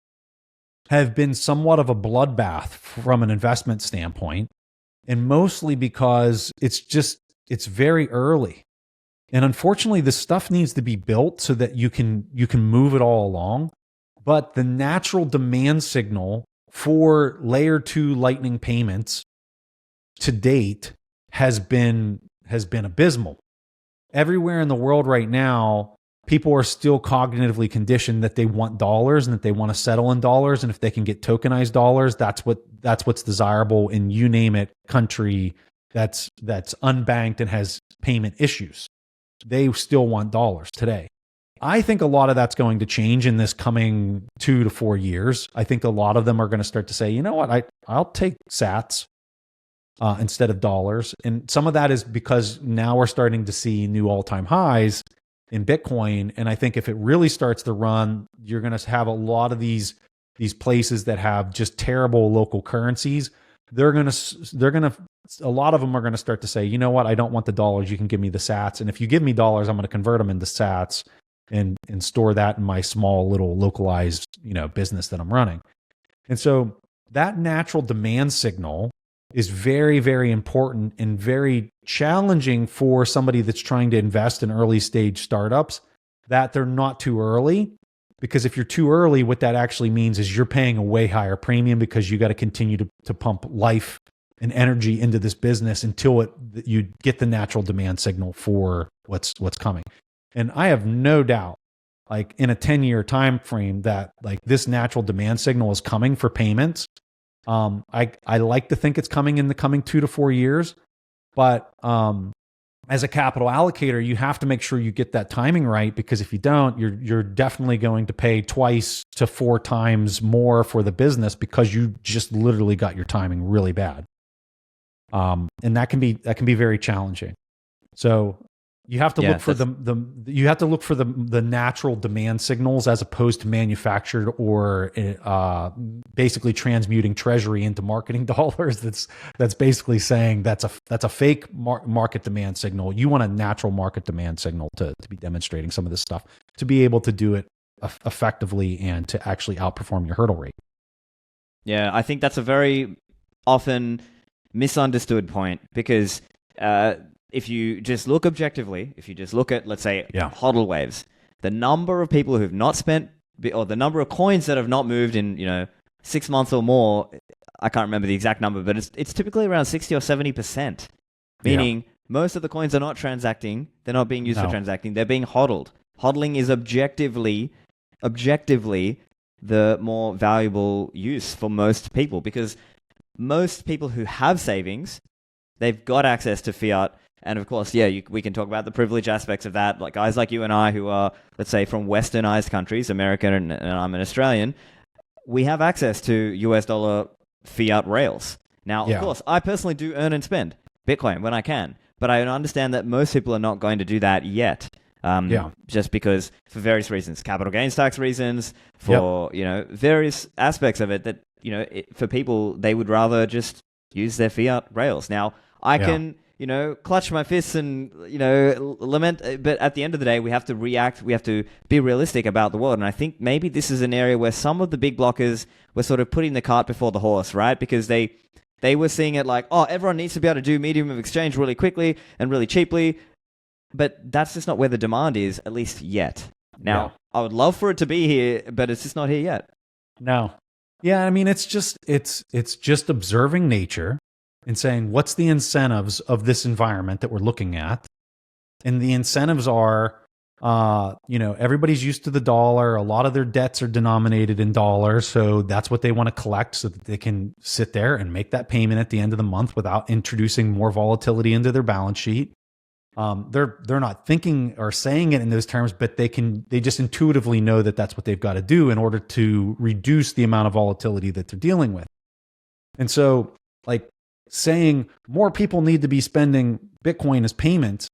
have been somewhat of a bloodbath from an investment standpoint, and mostly because it's very early. And unfortunately, this stuff needs to be built so that you can move it all along. But the natural demand signal for layer 2 Lightning payments to date has been abysmal. Everywhere in the world right now, people are still cognitively conditioned that they want dollars and that they want to settle in dollars, and if they can get tokenized dollars, that's what's desirable in, you name it, country that's unbanked and has payment issues. They still want dollars today. I think a lot of that's going to change in this coming 2 to 4 years. I think a lot of them are going to start to say, you know what, I'll take sats instead of dollars. And some of that is because now we're starting to see new all-time highs in Bitcoin. And I think if it really starts to run, you're going to have a lot of these places that have just terrible local currencies. A lot of them are going to start to say, you know what, I don't want the dollars. You can give me the sats. And if you give me dollars, I'm going to convert them into sats and store that in my small little localized, business that I'm running. And so that natural demand signal is very, very important and very challenging for somebody that's trying to invest in early stage startups, that they're not too early. Because if you're too early, what that actually means is you're paying a way higher premium because you got to continue to pump life and energy into this business until you get the natural demand signal for what's coming. And I have no doubt, like in a 10-year time frame, that like this natural demand signal is coming for payments. I like to think it's coming in the coming 2 to 4 years, but as a capital allocator, you have to make sure you get that timing right, because if you don't, you're definitely going to pay 2 to 4 times more for the business because you just literally got your timing really bad. And that can be very challenging. So you have to look for the natural demand signals as opposed to manufactured or basically transmuting treasury into marketing dollars. That's basically saying that's a fake market demand signal. You want a natural market demand signal to be demonstrating some of this stuff, to be able to do it effectively and to actually outperform your hurdle rate. Yeah, I think that's a very often misunderstood point, because if you just look objectively, if you just look at, let's say, HODL waves, the number of people who've not spent, or the number of coins that have not moved in 6 months or more, I can't remember the exact number, but it's typically around 60 or 70%. Meaning most of the coins are not transacting, they're not being used for transacting, they're being HODLed. HODLing is objectively the more valuable use for most people, because most people who have savings, they've got access to fiat. And of course, we can talk about the privilege aspects of that. Like guys like you and I who are, let's say, from westernized countries, America, and I'm an Australian, we have access to US dollar fiat rails. Now, of course, I personally do earn and spend Bitcoin when I can, but I understand that most people are not going to do that yet. Just because, for various reasons, capital gains tax reasons, for various aspects of it, that for people, they would rather just use their fiat rails. Now, I can clutch my fists and lament, but at the end of the day, we have to react. We have to be realistic about the world. And I think maybe this is an area where some of the big blockers were sort of putting the cart before the horse, right? Because they were seeing it like, oh, everyone needs to be able to do medium of exchange really quickly and really cheaply. But that's just not where the demand is, at least yet. Now, I would love for it to be here, but it's just not here yet. No. Yeah, I mean, it's just observing nature and saying, what's the incentives of this environment that we're looking at? And the incentives are, everybody's used to the dollar. A lot of their debts are denominated in dollars. So that's what they want to collect so that they can sit there and make that payment at the end of the month without introducing more volatility into their balance sheet. They're not thinking or saying it in those terms, but they just intuitively know that that's what they've got to do in order to reduce the amount of volatility that they're dealing with. And so, like, saying more people need to be spending Bitcoin as payments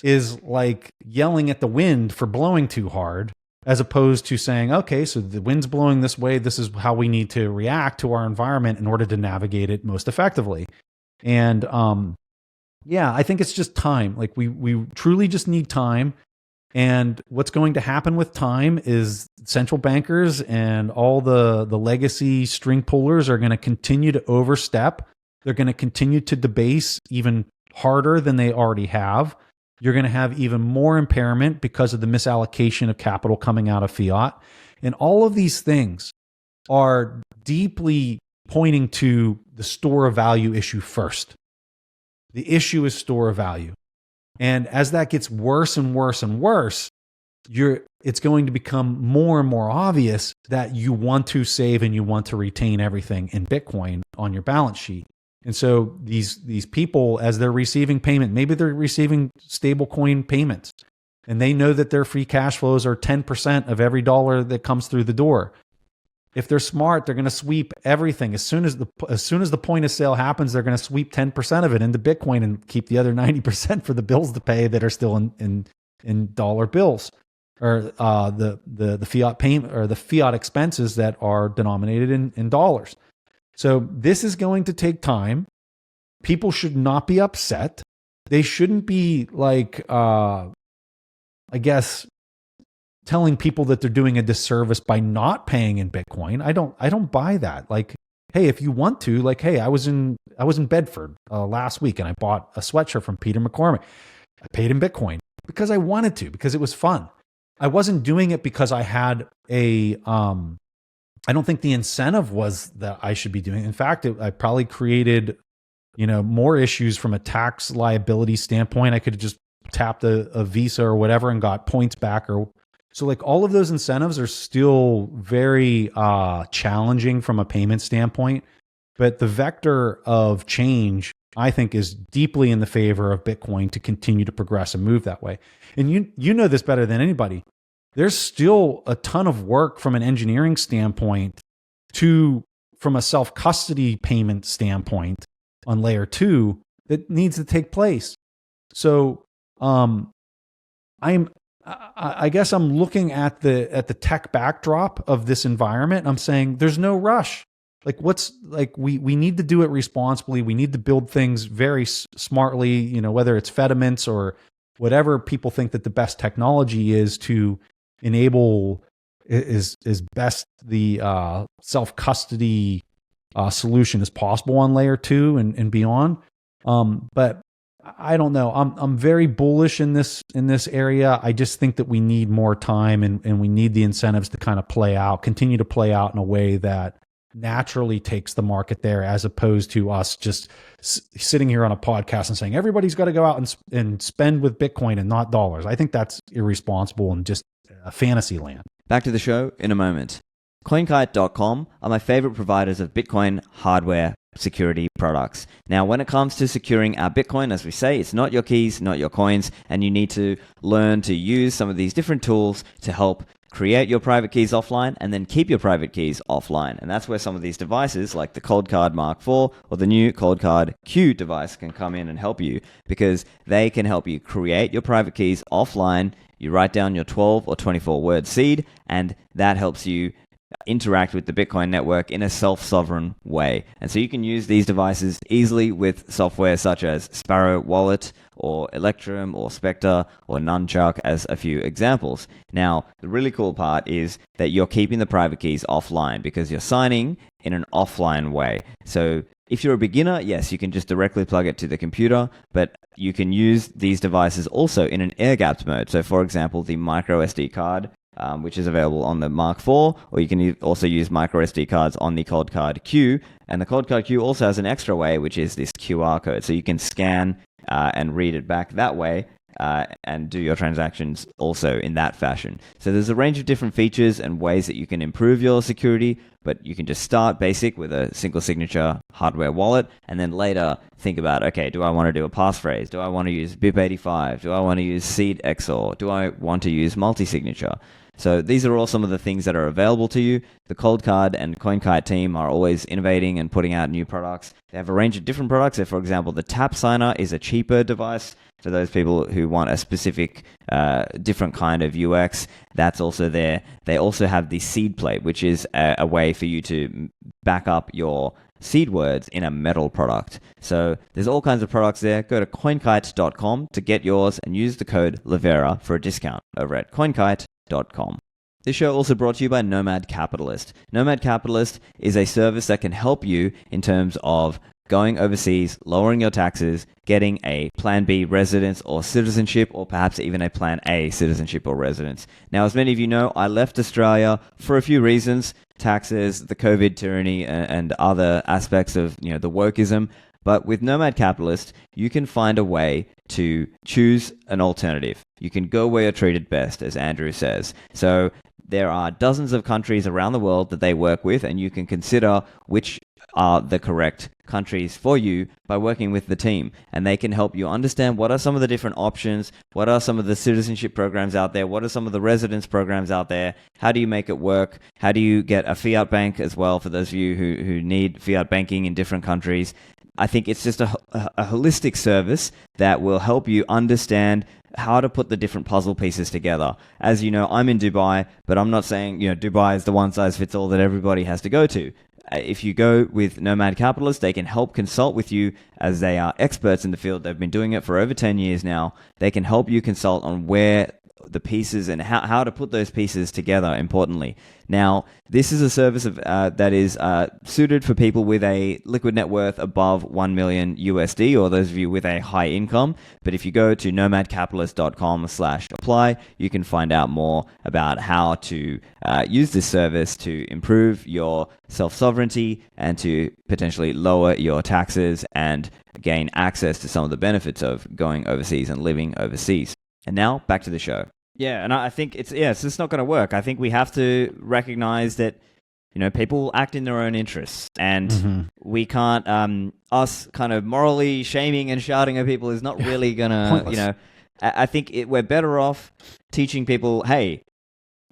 is like yelling at the wind for blowing too hard, as opposed to saying, okay, so the wind's blowing this way. This is how we need to react to our environment in order to navigate it most effectively. And, I think it's just time. Like we truly just need time. And what's going to happen with time is central bankers and all the legacy string pullers are going to continue to overstep. They're going to continue to debase even harder than they already have. You're going to have even more impairment because of the misallocation of capital coming out of fiat. And all of these things are deeply pointing to the store of value issue first. The issue is store of value. And as that gets worse and worse and worse, it's going to become more and more obvious that you want to save and you want to retain everything in Bitcoin on your balance sheet. And so these people, as they're receiving payment, maybe they're receiving stablecoin payments, and they know that their free cash flows are 10% of every dollar that comes through the door. If they're smart, they're going to sweep everything. As soon as the point of sale happens, they're going to sweep 10% of it into Bitcoin and keep the other 90% for the bills to pay that are still in dollar bills, or the fiat payment or the fiat expenses that are denominated in dollars. So this is going to take time. People should not be upset. They shouldn't be like, I guess, telling people that they're doing a disservice by not paying in Bitcoin. I don't buy that. Like, hey, if you want to, like, hey, I was in Bedford last week and I bought a sweatshirt from Peter McCormick. I paid in Bitcoin because I wanted to, because it was fun. I wasn't doing it because I had I don't think the incentive was that I should be doing it. In fact, I probably created, more issues from a tax liability standpoint. I could have just tapped a Visa or whatever and got points back. So like all of those incentives are still very challenging from a payment standpoint. But the vector of change, I think, is deeply in the favor of Bitcoin to continue to progress and move that way. And you know this better than anybody. There's still a ton of work from an engineering standpoint from a self-custody payment standpoint on layer 2 that needs to take place. So I guess I'm looking at the tech backdrop of this environment. I'm saying there's no rush. We need to do it responsibly. We need to build things very smartly, whether it's Fedimints or whatever people think that the best technology is to enable is best the self-custody solution as possible on layer 2 and beyond. But I don't know. I'm very bullish in this area. I just think that we need more time and we need the incentives to kind of continue to play out in a way that naturally takes the market there, as opposed to us just sitting here on a podcast and saying everybody's got to go out and spend with Bitcoin and not dollars. I think that's irresponsible and just a fantasy land. Back to the show in a moment. CoinKite.com are my favorite providers of Bitcoin hardware security products. Now, when it comes to securing our Bitcoin, as we say, it's not your keys, not your coins, and you need to learn to use some of these different tools to help create your private keys offline and then keep your private keys offline. And that's where some of these devices like the ColdCard Mark IV or the new ColdCard Q device can come in and help you, because they can help you create your private keys offline. You write down your 12 or 24 word seed, and that helps you interact with the Bitcoin network in a self-sovereign way. And so you can use these devices easily with software such as Sparrow Wallet or Electrum or Spectre or Nunchuck as a few examples. Now, the really cool part is that you're keeping the private keys offline because you're signing in an offline way. So if you're a beginner, yes, you can just directly plug it to the computer, but you can use these devices also in an air-gapped mode. So for example, the micro SD card, which is available on the Mark IV, or you can also use micro SD cards on the ColdCard Q. And the ColdCard Q also has an extra way, which is this QR code. So you can scan and read it back that way and do your transactions also in that fashion. So there's a range of different features and ways that you can improve your security, but you can just start basic with a single signature hardware wallet, and then later think about, okay, do I want to do a passphrase? Do I want to use BIP85? Do I want to use Seed XOR? Do I want to use multi-signature? So these are all some of the things that are available to you. The ColdCard and CoinKite team are always innovating and putting out new products. They have a range of different products. So for example, the Tap Signer is a cheaper device for those people who want a specific different kind of UX. That's also there. They also have the Seed Plate, which is a way for you to back up your seed words in a metal product. So there's all kinds of products there. Go to coinkite.com to get yours and use the code Livera for a discount over at coinkite.com. This show also brought to you by Nomad Capitalist. Nomad Capitalist is a service that can help you in terms of going overseas, lowering your taxes, getting a Plan B residence or citizenship, or perhaps even a Plan A citizenship or residence. Now, as many of you know, I left Australia for a few reasons: taxes, the COVID tyranny, and other aspects of the wokeism. But with Nomad Capitalist, you can find a way to choose an alternative. You can go where you're treated best, as Andrew says. So there are dozens of countries around the world that they work with, and you can consider which are the correct countries for you by working with the team. And they can help you understand what are some of the different options, what are some of the citizenship programs out there, what are some of the residence programs out there, how do you make it work, how do you get a fiat bank as well for those of you who need fiat banking in different countries. I think it's just a holistic service that will help you understand how to put the different puzzle pieces together. As you know, I'm in Dubai, but I'm not saying Dubai is the one size fits all that everybody has to go to. If you go with Nomad Capitalist, they can help consult with you, as they are experts in the field. They've been doing it for over 10 years now. They can help you consult on where the pieces and how to put those pieces together, importantly. Now, this is a service that is suited for people with a liquid net worth above 1 million USD, or those of you with a high income. But if you go to nomadcapitalist.com/apply, you can find out more about how to use this service to improve your self-sovereignty and to potentially lower your taxes and gain access to some of the benefits of going overseas and living overseas. And now, back to the show. Yeah, and I think it's just not going to work. I think we have to recognize that, people act in their own interests, and we can't, us kind of morally shaming and shouting at people is not really going to, I think we're better off teaching people, hey,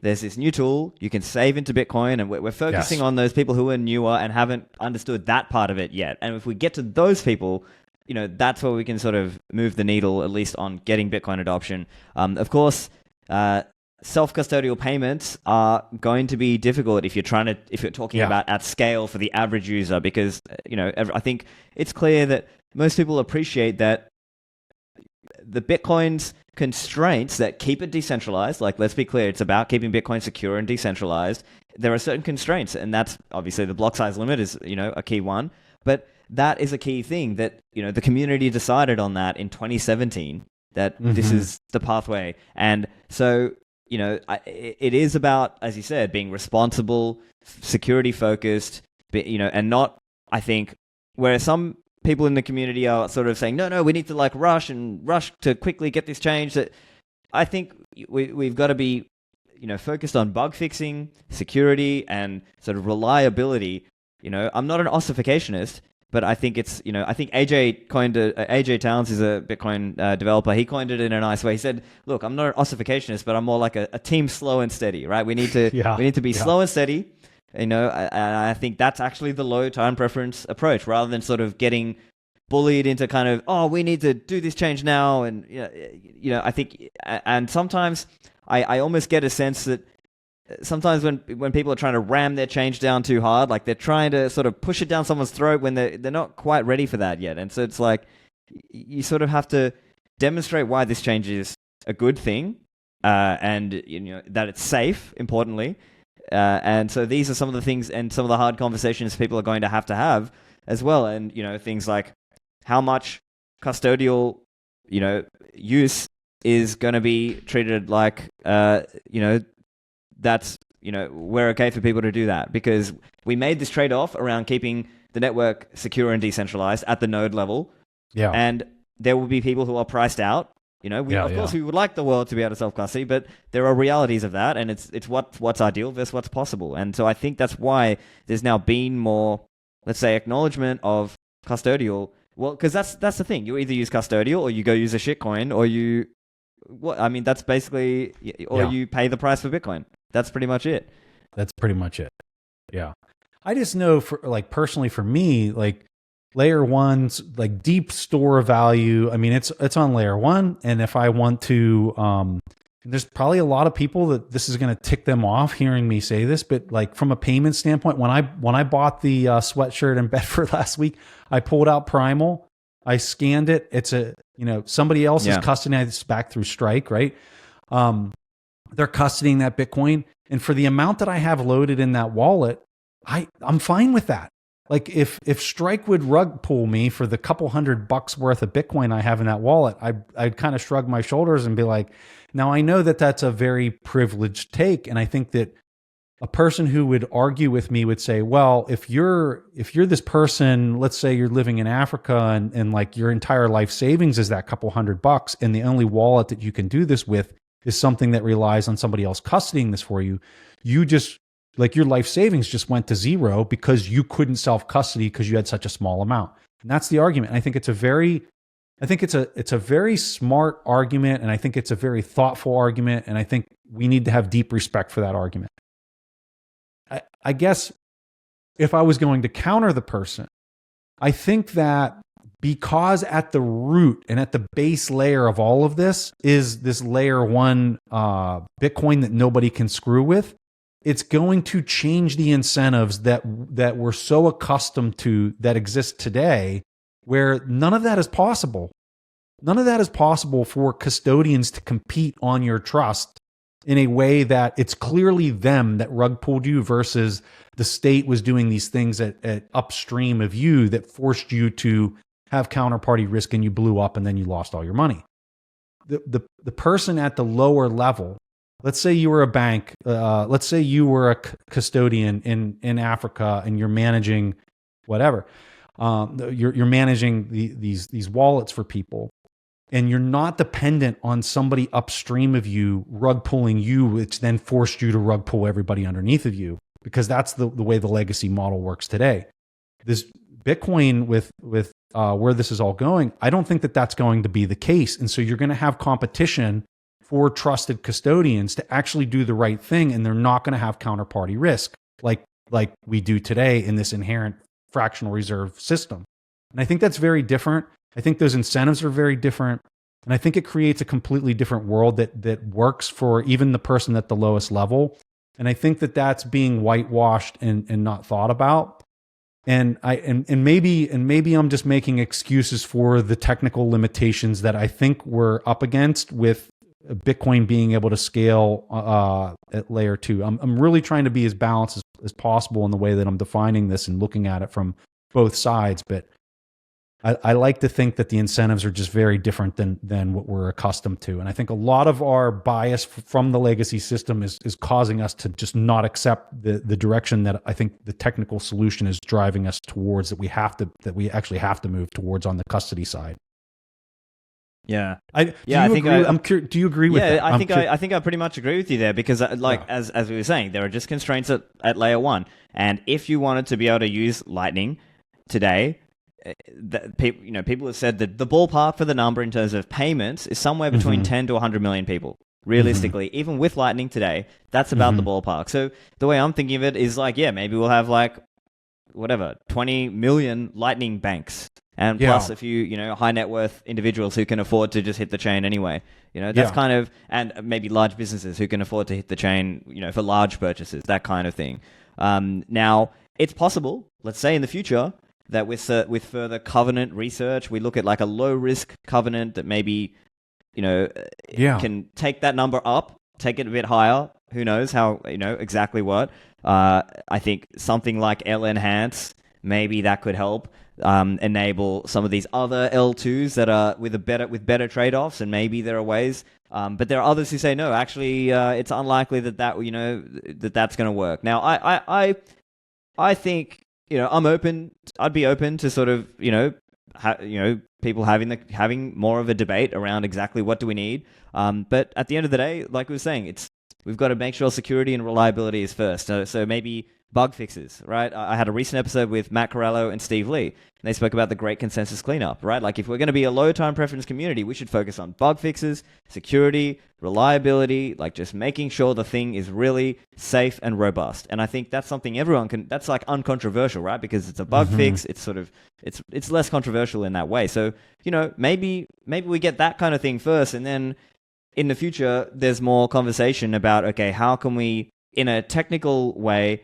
there's this new tool, you can save into Bitcoin, and we're focusing on those people who are newer and haven't understood that part of it yet. And if we get to those people, that's where we can sort of move the needle, at least on getting Bitcoin adoption. Of course, self-custodial payments are going to be difficult if you're talking about at scale for the average user, because, I think it's clear that most people appreciate that the Bitcoin's constraints that keep it decentralized, like, let's be clear, it's about keeping Bitcoin secure and decentralized. There are certain constraints, and that's obviously the block size limit is, a key one. But that is a key thing that, the community decided on that in 2017, that this is the pathway. And so, it is about, as you said, being responsible, security focused, and not, I think, where some people in the community are sort of saying, no, we need to rush to quickly get this changed. That I think we've got to be, focused on bug fixing, security, and sort of reliability. I'm not an ossificationist, but I think it's, I think AJ Towns is a Bitcoin developer. He coined it in a nice way. He said, look, I'm not an ossificationist, but I'm more like a team slow and steady, right? We need to be slow and steady, and I think that's actually the low time preference approach, rather than sort of getting bullied into kind of, we need to do this change now. And, I think, and sometimes I almost get a sense that sometimes when people are trying to ram their change down too hard, like they're trying to sort of push it down someone's throat when they're not quite ready for that yet. And so it's like, you sort of have to demonstrate why this change is a good thing, and that it's safe, importantly. And so these are some of the things and some of the hard conversations people are going to have as well. And, things like how much custodial, use is going to be treated like, that's, we're okay for people to do that, because we made this trade-off around keeping the network secure and decentralized at the node level. Yeah. And there will be people who are priced out. Of course, we would like the world to be able to self-custody, but there are realities of that, and it's what's ideal versus what's possible. And so I think that's why there's now been more, let's say, acknowledgement of custodial. Well, because that's the thing. You either use custodial, or you go use a shitcoin, or that's basically, you pay the price for Bitcoin. That's pretty much it. That's pretty much it. Yeah. I just know, for personally for me, layer one's deep store value. I mean, it's on layer one. And if I want to And there's probably a lot of people that this is going to tick them off hearing me say this, but like from a payment standpoint, when I bought the sweatshirt in Bedford last week, I pulled out Primal, I scanned it. It's somebody else is custodying this back through Strike, right? They're custodying that Bitcoin, and for the amount that I have loaded in that wallet, I'm fine with that. Like if Strike would rug pull me for the couple $100 worth of Bitcoin I have in that wallet, I'd kind of shrug my shoulders and be like, now I know that that's a very privileged take. And I think that a person who would argue with me would say, well, if you're this person, let's say you're living in Africa and like your entire life savings is that couple $100 and the only wallet that you can do this with is something that relies on somebody else custodying this for you, you just like your life savings just went to zero because you couldn't self-custody because you had such a small amount. And that's the argument. And I think it's a very smart argument. And I think it's a very thoughtful argument. And I think we need to have deep respect for that argument. I guess if I was going to counter the person, I think that because at the root and at the base layer of all of this is this layer one Bitcoin that nobody can screw with, it's going to change the incentives that we're so accustomed to that exist today, where none of that is possible. None of that is possible for custodians to compete on your trust in a way that it's clearly them that rug pulled you versus the state was doing these things at upstream of you that forced you to have counterparty risk and you blew up and then you lost all your money. The person at the lower level, let's say you were a bank, let's say you were a custodian in Africa and you're managing whatever, you're managing these wallets for people, and you're not dependent on somebody upstream of you rug pulling you, which then forced you to rug pull everybody underneath of you, because that's the way the legacy model works today. This Bitcoin with where this is all going, I don't think that that's going to be the case. And so you're going to have competition for trusted custodians to actually do the right thing, and they're not going to have counterparty risk like we do today in this inherent fractional reserve system. And I think that's very different. I think those incentives are very different. And I think it creates a completely different world that works for even the person at the lowest level. And I think that that's being whitewashed and not thought about. And maybe I'm just making excuses for the technical limitations that I think we're up against with Bitcoin being able to scale at layer 2. I'm really trying to be as balanced as possible in the way that I'm defining this and looking at it from both sides. But I like to think that the incentives are just very different than what we're accustomed to. And I think a lot of our bias from the legacy system is causing us to just not accept the direction that I think the technical solution is driving us towards, that we actually have to move towards on the custody side. Yeah. Do you agree with that? Yeah, I think I pretty much agree with you there, because as we were saying, there are just constraints at layer 1. And if you wanted to be able to use Lightning today, people have said that the ballpark for the number in terms of payments is somewhere between 10 to 100 million people. Realistically, even with Lightning today, that's about the ballpark. So the way I'm thinking of it is like, maybe we'll have 20 million Lightning banks. And plus a few, high net worth individuals who can afford to just hit the chain anyway. That's kind of, and maybe large businesses who can afford to hit the chain, for large purchases, that kind of thing. Now, it's possible, let's say in the future, that with further covenant research, we look at like a low risk covenant that maybe, can take that number up, take it a bit higher. Who knows how, exactly what. I think something like L-Enhance, maybe that could help enable some of these other L2s that are with better trade-offs, and maybe there are ways. But there are others who say no. Actually, it's unlikely that's going to work. Now, I think I'd be open to sort of people having more of a debate around exactly what do we need. But at the end of the day, like we were saying, we've got to make sure security and reliability is first. So maybe bug fixes, right? I had a recent episode with Matt Corallo and Steve Lee, and they spoke about the great consensus cleanup, right? Like if we're going to be a low time preference community, we should focus on bug fixes, security, reliability, like just making sure the thing is really safe and robust. And I think that's something that's like uncontroversial, right? Because it's a bug fix. It's sort of, it's less controversial in that way. So, maybe we get that kind of thing first, and then in the future, there's more conversation about, okay, how can we, in a technical way,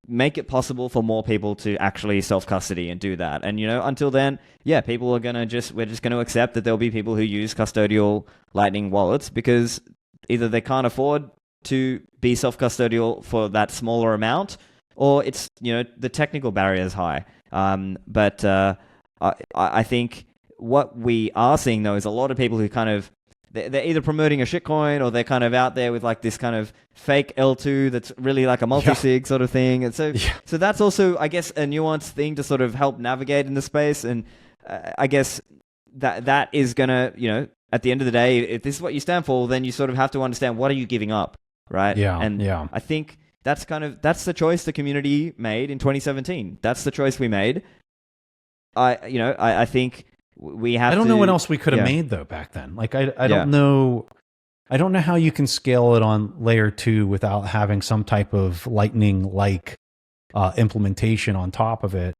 make it possible for more people to actually self-custody and do that. And, until then, yeah, people are we're just going to accept that there'll be people who use custodial Lightning wallets because either they can't afford to be self-custodial for that smaller amount, or it's, the technical barrier is high. But I think what we are seeing, though, is a lot of people who kind of, they're either promoting a shitcoin or they're kind of out there with like this kind of fake L2 that's really like a multi-sig sort of thing. And so that's also, I guess, a nuanced thing to sort of help navigate in the space. And I guess that is going to, at the end of the day, if this is what you stand for, then you sort of have to understand what are you giving up, right? I think that's the choice the community made in 2017. That's the choice we made. I think we have. I don't know what else we could have made though back then. Like I don't know. I don't know how you can scale it on layer 2 without having some type of Lightning-like implementation on top of it.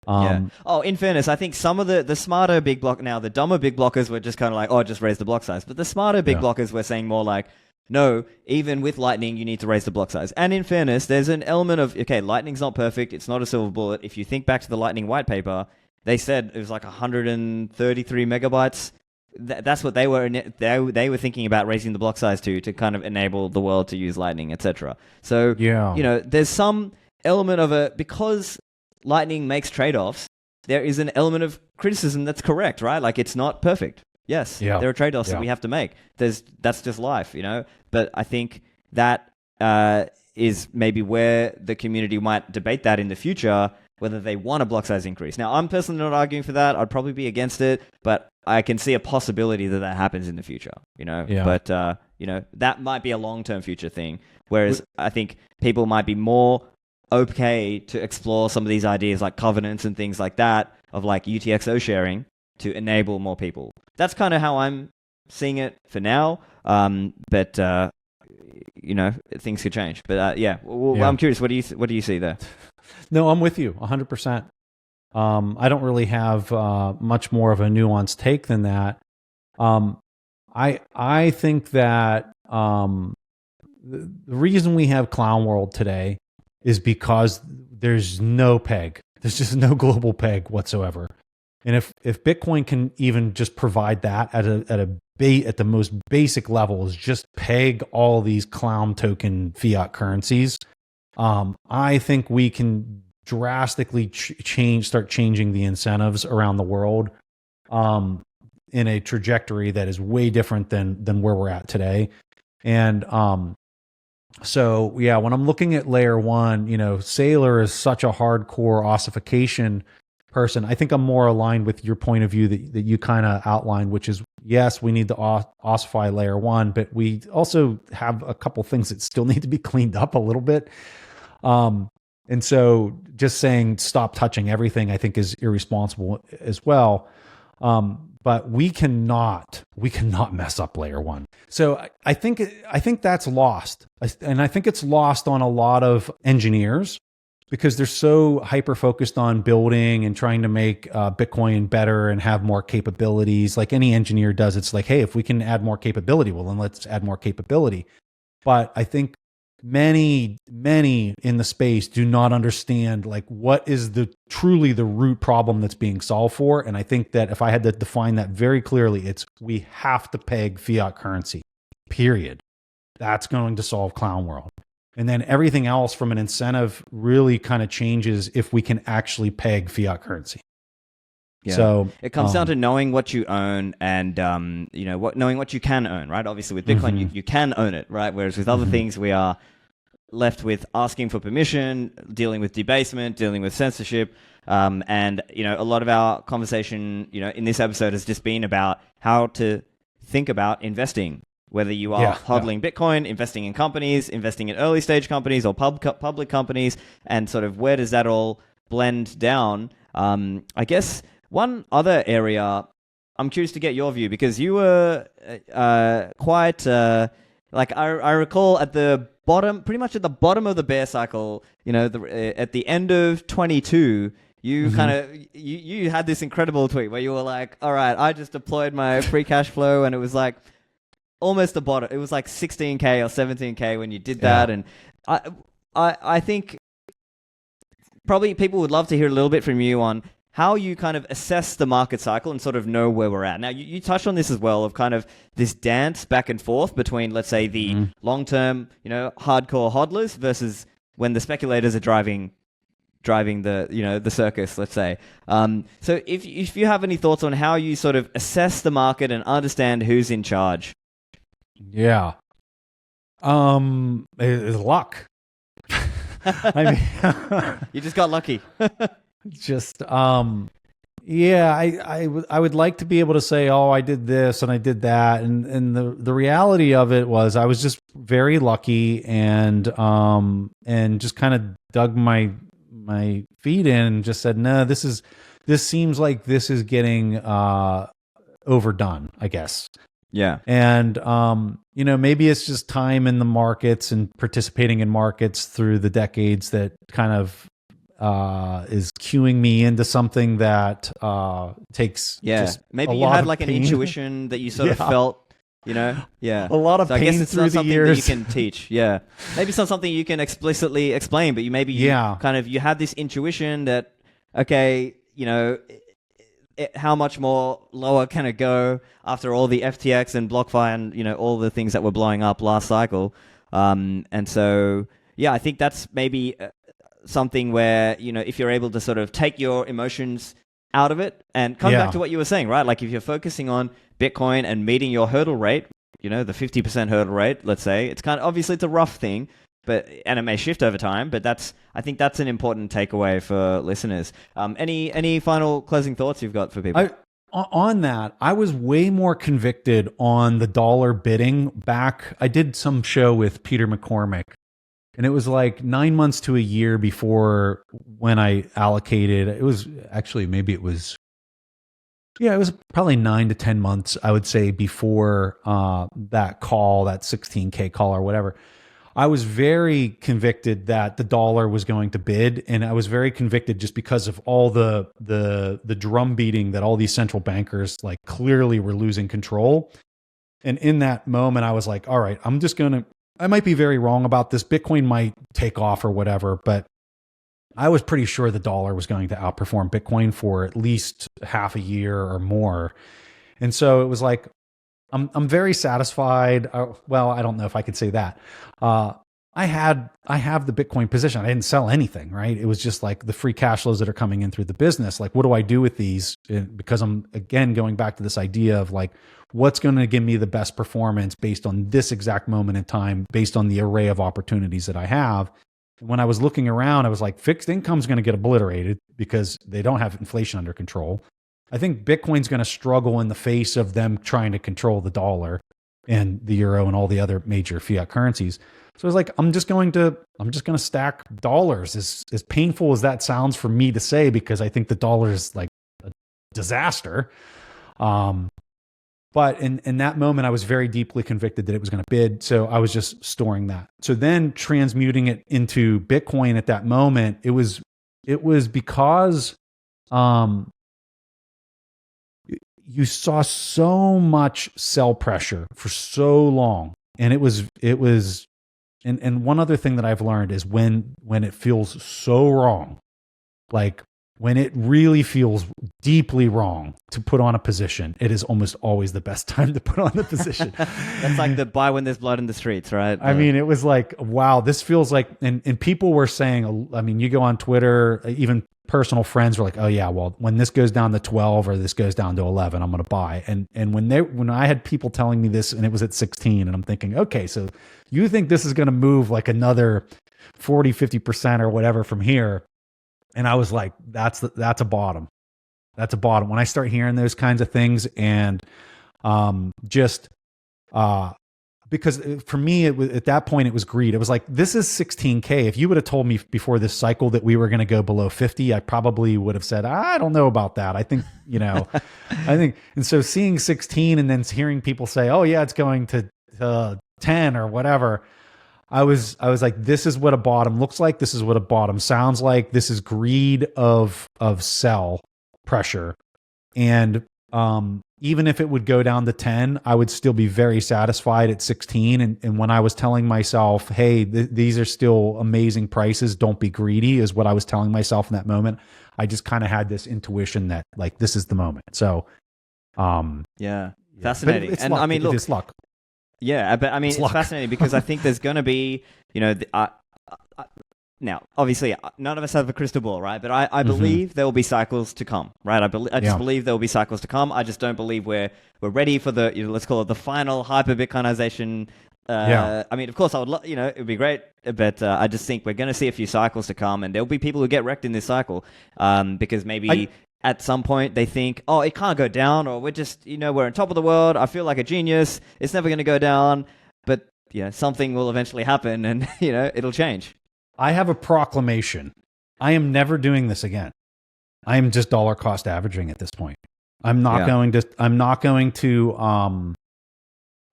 Oh, in fairness, I think some of the smarter big block now, the dumber big blockers were just kind of like, oh, just raise the block size. But the smarter big blockers were saying more like, no, even with Lightning, you need to raise the block size. And in fairness, there's an element of, okay, Lightning's not perfect. It's not a silver bullet. If you think back to the Lightning white paper, they said it was like 133 megabytes. That's what they were thinking about raising the block size to kind of enable the world to use Lightning, etc. So, there's some element of it, because Lightning makes trade-offs, there is an element of criticism that's correct, right? Like, it's not perfect. Yes, there are trade-offs that we have to make. That's just life, But I think that is maybe where the community might debate that in the future, whether they want a block size increase. Now, I'm personally not arguing for that. I'd probably be against it, but I can see a possibility that happens in the future, But, that might be a long-term future thing, whereas I think people might be more okay to explore some of these ideas like covenants and things like that, of like UTXO sharing to enable more people. That's kind of how I'm seeing it for now. But things could change. But I'm curious. What do you see there? No, I'm with you 100%. I don't really have much more of a nuanced take than that. I think that the reason we have Clown World today is because there's no peg. There's just no global peg whatsoever. And if Bitcoin can even just provide that at the most basic levels, just peg all these clown token fiat currencies, I think we can drastically start changing the incentives around the world in a trajectory that is way different than where we're at today. And so yeah, when I'm looking at layer 1, Saylor is such a hardcore ossification person. I think I'm more aligned with your point of view that you kind of outlined, which is, yes, we need to ossify layer 1, but we also have a couple things that still need to be cleaned up a little bit. And so just saying stop touching everything, I think, is irresponsible as well. But we cannot mess up layer 1. So I think that's lost. And I think it's lost on a lot of engineers, because they're so hyper-focused on building and trying to make Bitcoin better and have more capabilities. Like any engineer does, it's like, hey, if we can add more capability, well, then let's add more capability. But I think many in the space do not understand like what is truly the root problem that's being solved for. And I think that if I had to define that very clearly, it's we have to peg fiat currency, period. That's going to solve Clown World. And then everything else from an incentive really kind of changes if we can actually peg fiat currency. Yeah. So it comes down to knowing what you own and knowing what you can own, right? Obviously with Bitcoin, you can own it, right? Whereas with other things, we are left with asking for permission, dealing with debasement, dealing with censorship. And a lot of our conversation, in this episode has just been about how to think about investing. Whether you are hodling Bitcoin, investing in companies, investing in early stage companies or public companies, and sort of where does that all blend down? I guess one other area, I'm curious to get your view, because you were quite, I recall at the bottom, pretty much at the bottom of the bear cycle, at the end of 22, you kind of, you had this incredible tweet where you were like, all right, I just deployed my free cash flow, and it was like, almost the bottom. It was like 16K or 17K when you did that. And I think probably people would love to hear a little bit from you on how you kind of assess the market cycle and sort of know where we're at. Now, you touched on this as well, of kind of this dance back and forth between, let's say, the long-term, hardcore hodlers versus when the speculators are driving the, the circus, let's say. So if you have any thoughts on how you sort of assess the market and understand who's in charge. Yeah. It's luck. I mean, you just got lucky. Just yeah, I would like to be able to say, oh, I did this and I did that, and the reality of it was I was just very lucky and just kind of dug my feet in and just said, no, this seems like this is getting overdone, I guess. Yeah. And maybe it's just time in the markets and participating in markets through the decades that kind of is cueing me into something that takes maybe you had like an intuition that you sort of felt, a lot of pain I guess it's through not the something years that you can teach. Maybe it's not something you can explicitly explain, but you had this intuition that, okay, how much more lower can it go after all the FTX and BlockFi and all the things that were blowing up last cycle. And so I think that's maybe something where, if you're able to sort of take your emotions out of it and come back to what you were saying, right? Like if you're focusing on Bitcoin and meeting your hurdle rate, the 50% hurdle rate, let's say, it's kind of, obviously it's a rough thing, and it may shift over time, but I think that's an important takeaway for listeners. Any final closing thoughts you've got for people? On that, I was way more convicted on the dollar bidding back. I did some show with Peter McCormick, and it was like 9 months to a year before when I allocated. It was actually, it was probably 9 to 10 months, I would say, before that call, that 16K call or whatever. I was very convicted that the dollar was going to bid, and I was very convicted just because of all the drum beating that all these central bankers like clearly were losing control. And in that moment, I was like, all right, I might be very wrong about this. Bitcoin might take off or whatever, but I was pretty sure the dollar was going to outperform Bitcoin for at least half a year or more. And so it was like, I'm very satisfied. Well, I don't know if I could say that. I have the Bitcoin position. I didn't sell anything, right? It was just like the free cash flows that are coming in through the business. Like, what do I do with these? Because I'm, again, going back to this idea of like, what's going to give me the best performance based on this exact moment in time, based on the array of opportunities that I have. When I was looking around, I was like, fixed income is going to get obliterated because they don't have inflation under control. I think Bitcoin's going to struggle in the face of them trying to control the dollar and the euro and all the other major fiat currencies. So I was like, I'm just going to stack dollars. As painful as that sounds for me to say, because I think the dollar is like a disaster. But in that moment, I was very deeply convicted that it was going to bid. So I was just storing that. So then transmuting it into Bitcoin at that moment, it was because you saw so much sell pressure for so long. And it was, and one other thing that I've learned is when it feels so wrong, like when it really feels deeply wrong to put on a position, it is almost always the best time to put on the position. That's like the buy when there's blood in the streets, right? I mean, it was like, wow, this feels like, and people were saying, I mean, you go on Twitter, even personal friends were like, oh yeah, well, when this goes down to 12 or this goes down to 11, I'm going to buy. And when I had people telling me this and it was at 16, and I'm thinking, okay, so you think this is going to move like another 40, 50% or whatever from here. And I was like, that's a bottom. That's a bottom. When I start hearing those kinds of things, and because for me, it was, at that point, it was greed. It was like, this is 16K. If you would have told me before this cycle that we were going to go below 50, I probably would have said, I don't know about that. I think, and so seeing 16 and then hearing people say, oh yeah, it's going to 10 or whatever. I was like, this is what a bottom looks like. This is what a bottom sounds like. This is greed of sell pressure. And even if it would go down to 10, I would still be very satisfied at 16. And when I was telling myself, hey, these are still amazing prices, don't be greedy, is what I was telling myself in that moment. I just kind of had this intuition that like, this is the moment. So, yeah, fascinating. It's and luck. I mean, look, it's luck. Yeah, but I mean, it's fascinating because I think there's going to be, now, obviously, none of us have a crystal ball, right? But I believe there will be cycles to come, right? I just believe there will be cycles to come. I just don't believe we're ready for the, let's call it the final hyper-Bitcoinization. I mean, of course, I would, it would be great, but I just think we're going to see a few cycles to come, and there'll be people who get wrecked in this cycle because maybe at some point they think, oh, it can't go down, or we're just, we're on top of the world. I feel like a genius. It's never going to go down, but something will eventually happen, and it'll change. I have a proclamation. I am never doing this again. I am just dollar cost averaging at this point. I'm not going to,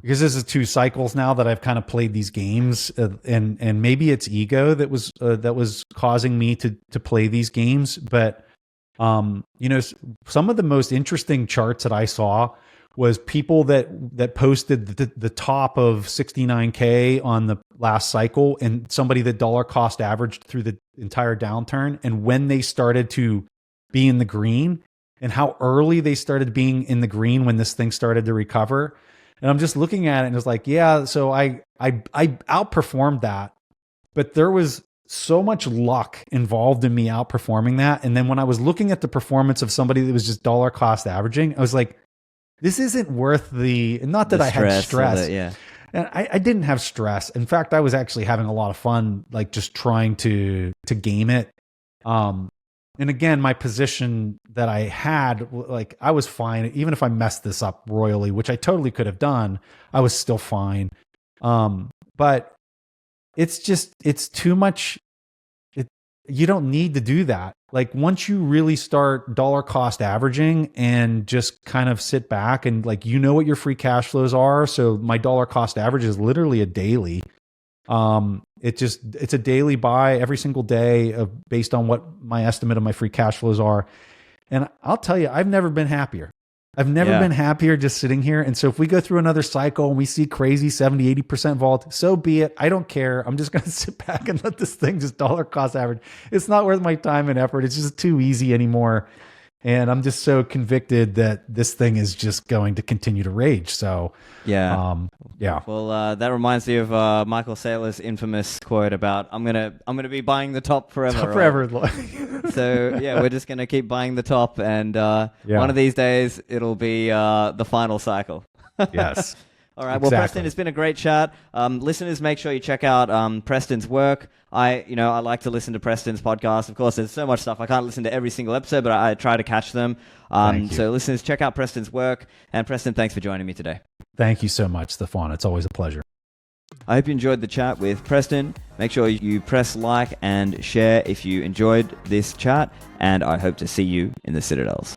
because this is 2 cycles now that I've kind of played these games, and maybe it's ego that was causing me to play these games. But, some of the most interesting charts that I saw was people that posted the top of 69K on the last cycle, and somebody that dollar cost averaged through the entire downturn, and when they started to be in the green, and how early they started being in the green when this thing started to recover. And I'm just looking at it and it's like, yeah, so I outperformed that, but there was so much luck involved in me outperforming that. And then when I was looking at the performance of somebody that was just dollar cost averaging, I was like, this isn't worth not that I had stress. And I didn't have stress. In fact, I was actually having a lot of fun, like just trying to game it. And again, my position that I had, like I was fine. Even if I messed this up royally, which I totally could have done, I was still fine. But it's too much. You don't need to do that. Like once you really start dollar cost averaging and just kind of sit back and like, what your free cash flows are. So my dollar cost average is literally a daily. It's a daily buy every single day based on what my estimate of my free cash flows are. And I'll tell you, I've never been happier. I've never been happier just sitting here. And so if we go through another cycle and we see crazy 70, 80% vault, so be it. I don't care. I'm just going to sit back and let this thing just dollar cost average. It's not worth my time and effort. It's just too easy anymore. And I'm just so convicted that this thing is just going to continue to rage. So, Well, that reminds me of Michael Saylor's infamous quote about I'm gonna be buying the top forever. Forever. So we're just gonna keep buying the top, and one of these days it'll be the final cycle. Yes. All right. Well, Preston, it's been a great chat. Listeners, make sure you check out Preston's work. I like to listen to Preston's podcast. Of course, there's so much stuff. I can't listen to every single episode, but I try to catch them. So listeners, check out Preston's work. And Preston, thanks for joining me today. Thank you so much, Stephan. It's always a pleasure. I hope you enjoyed the chat with Preston. Make sure you press like and share if you enjoyed this chat. And I hope to see you in the Citadels.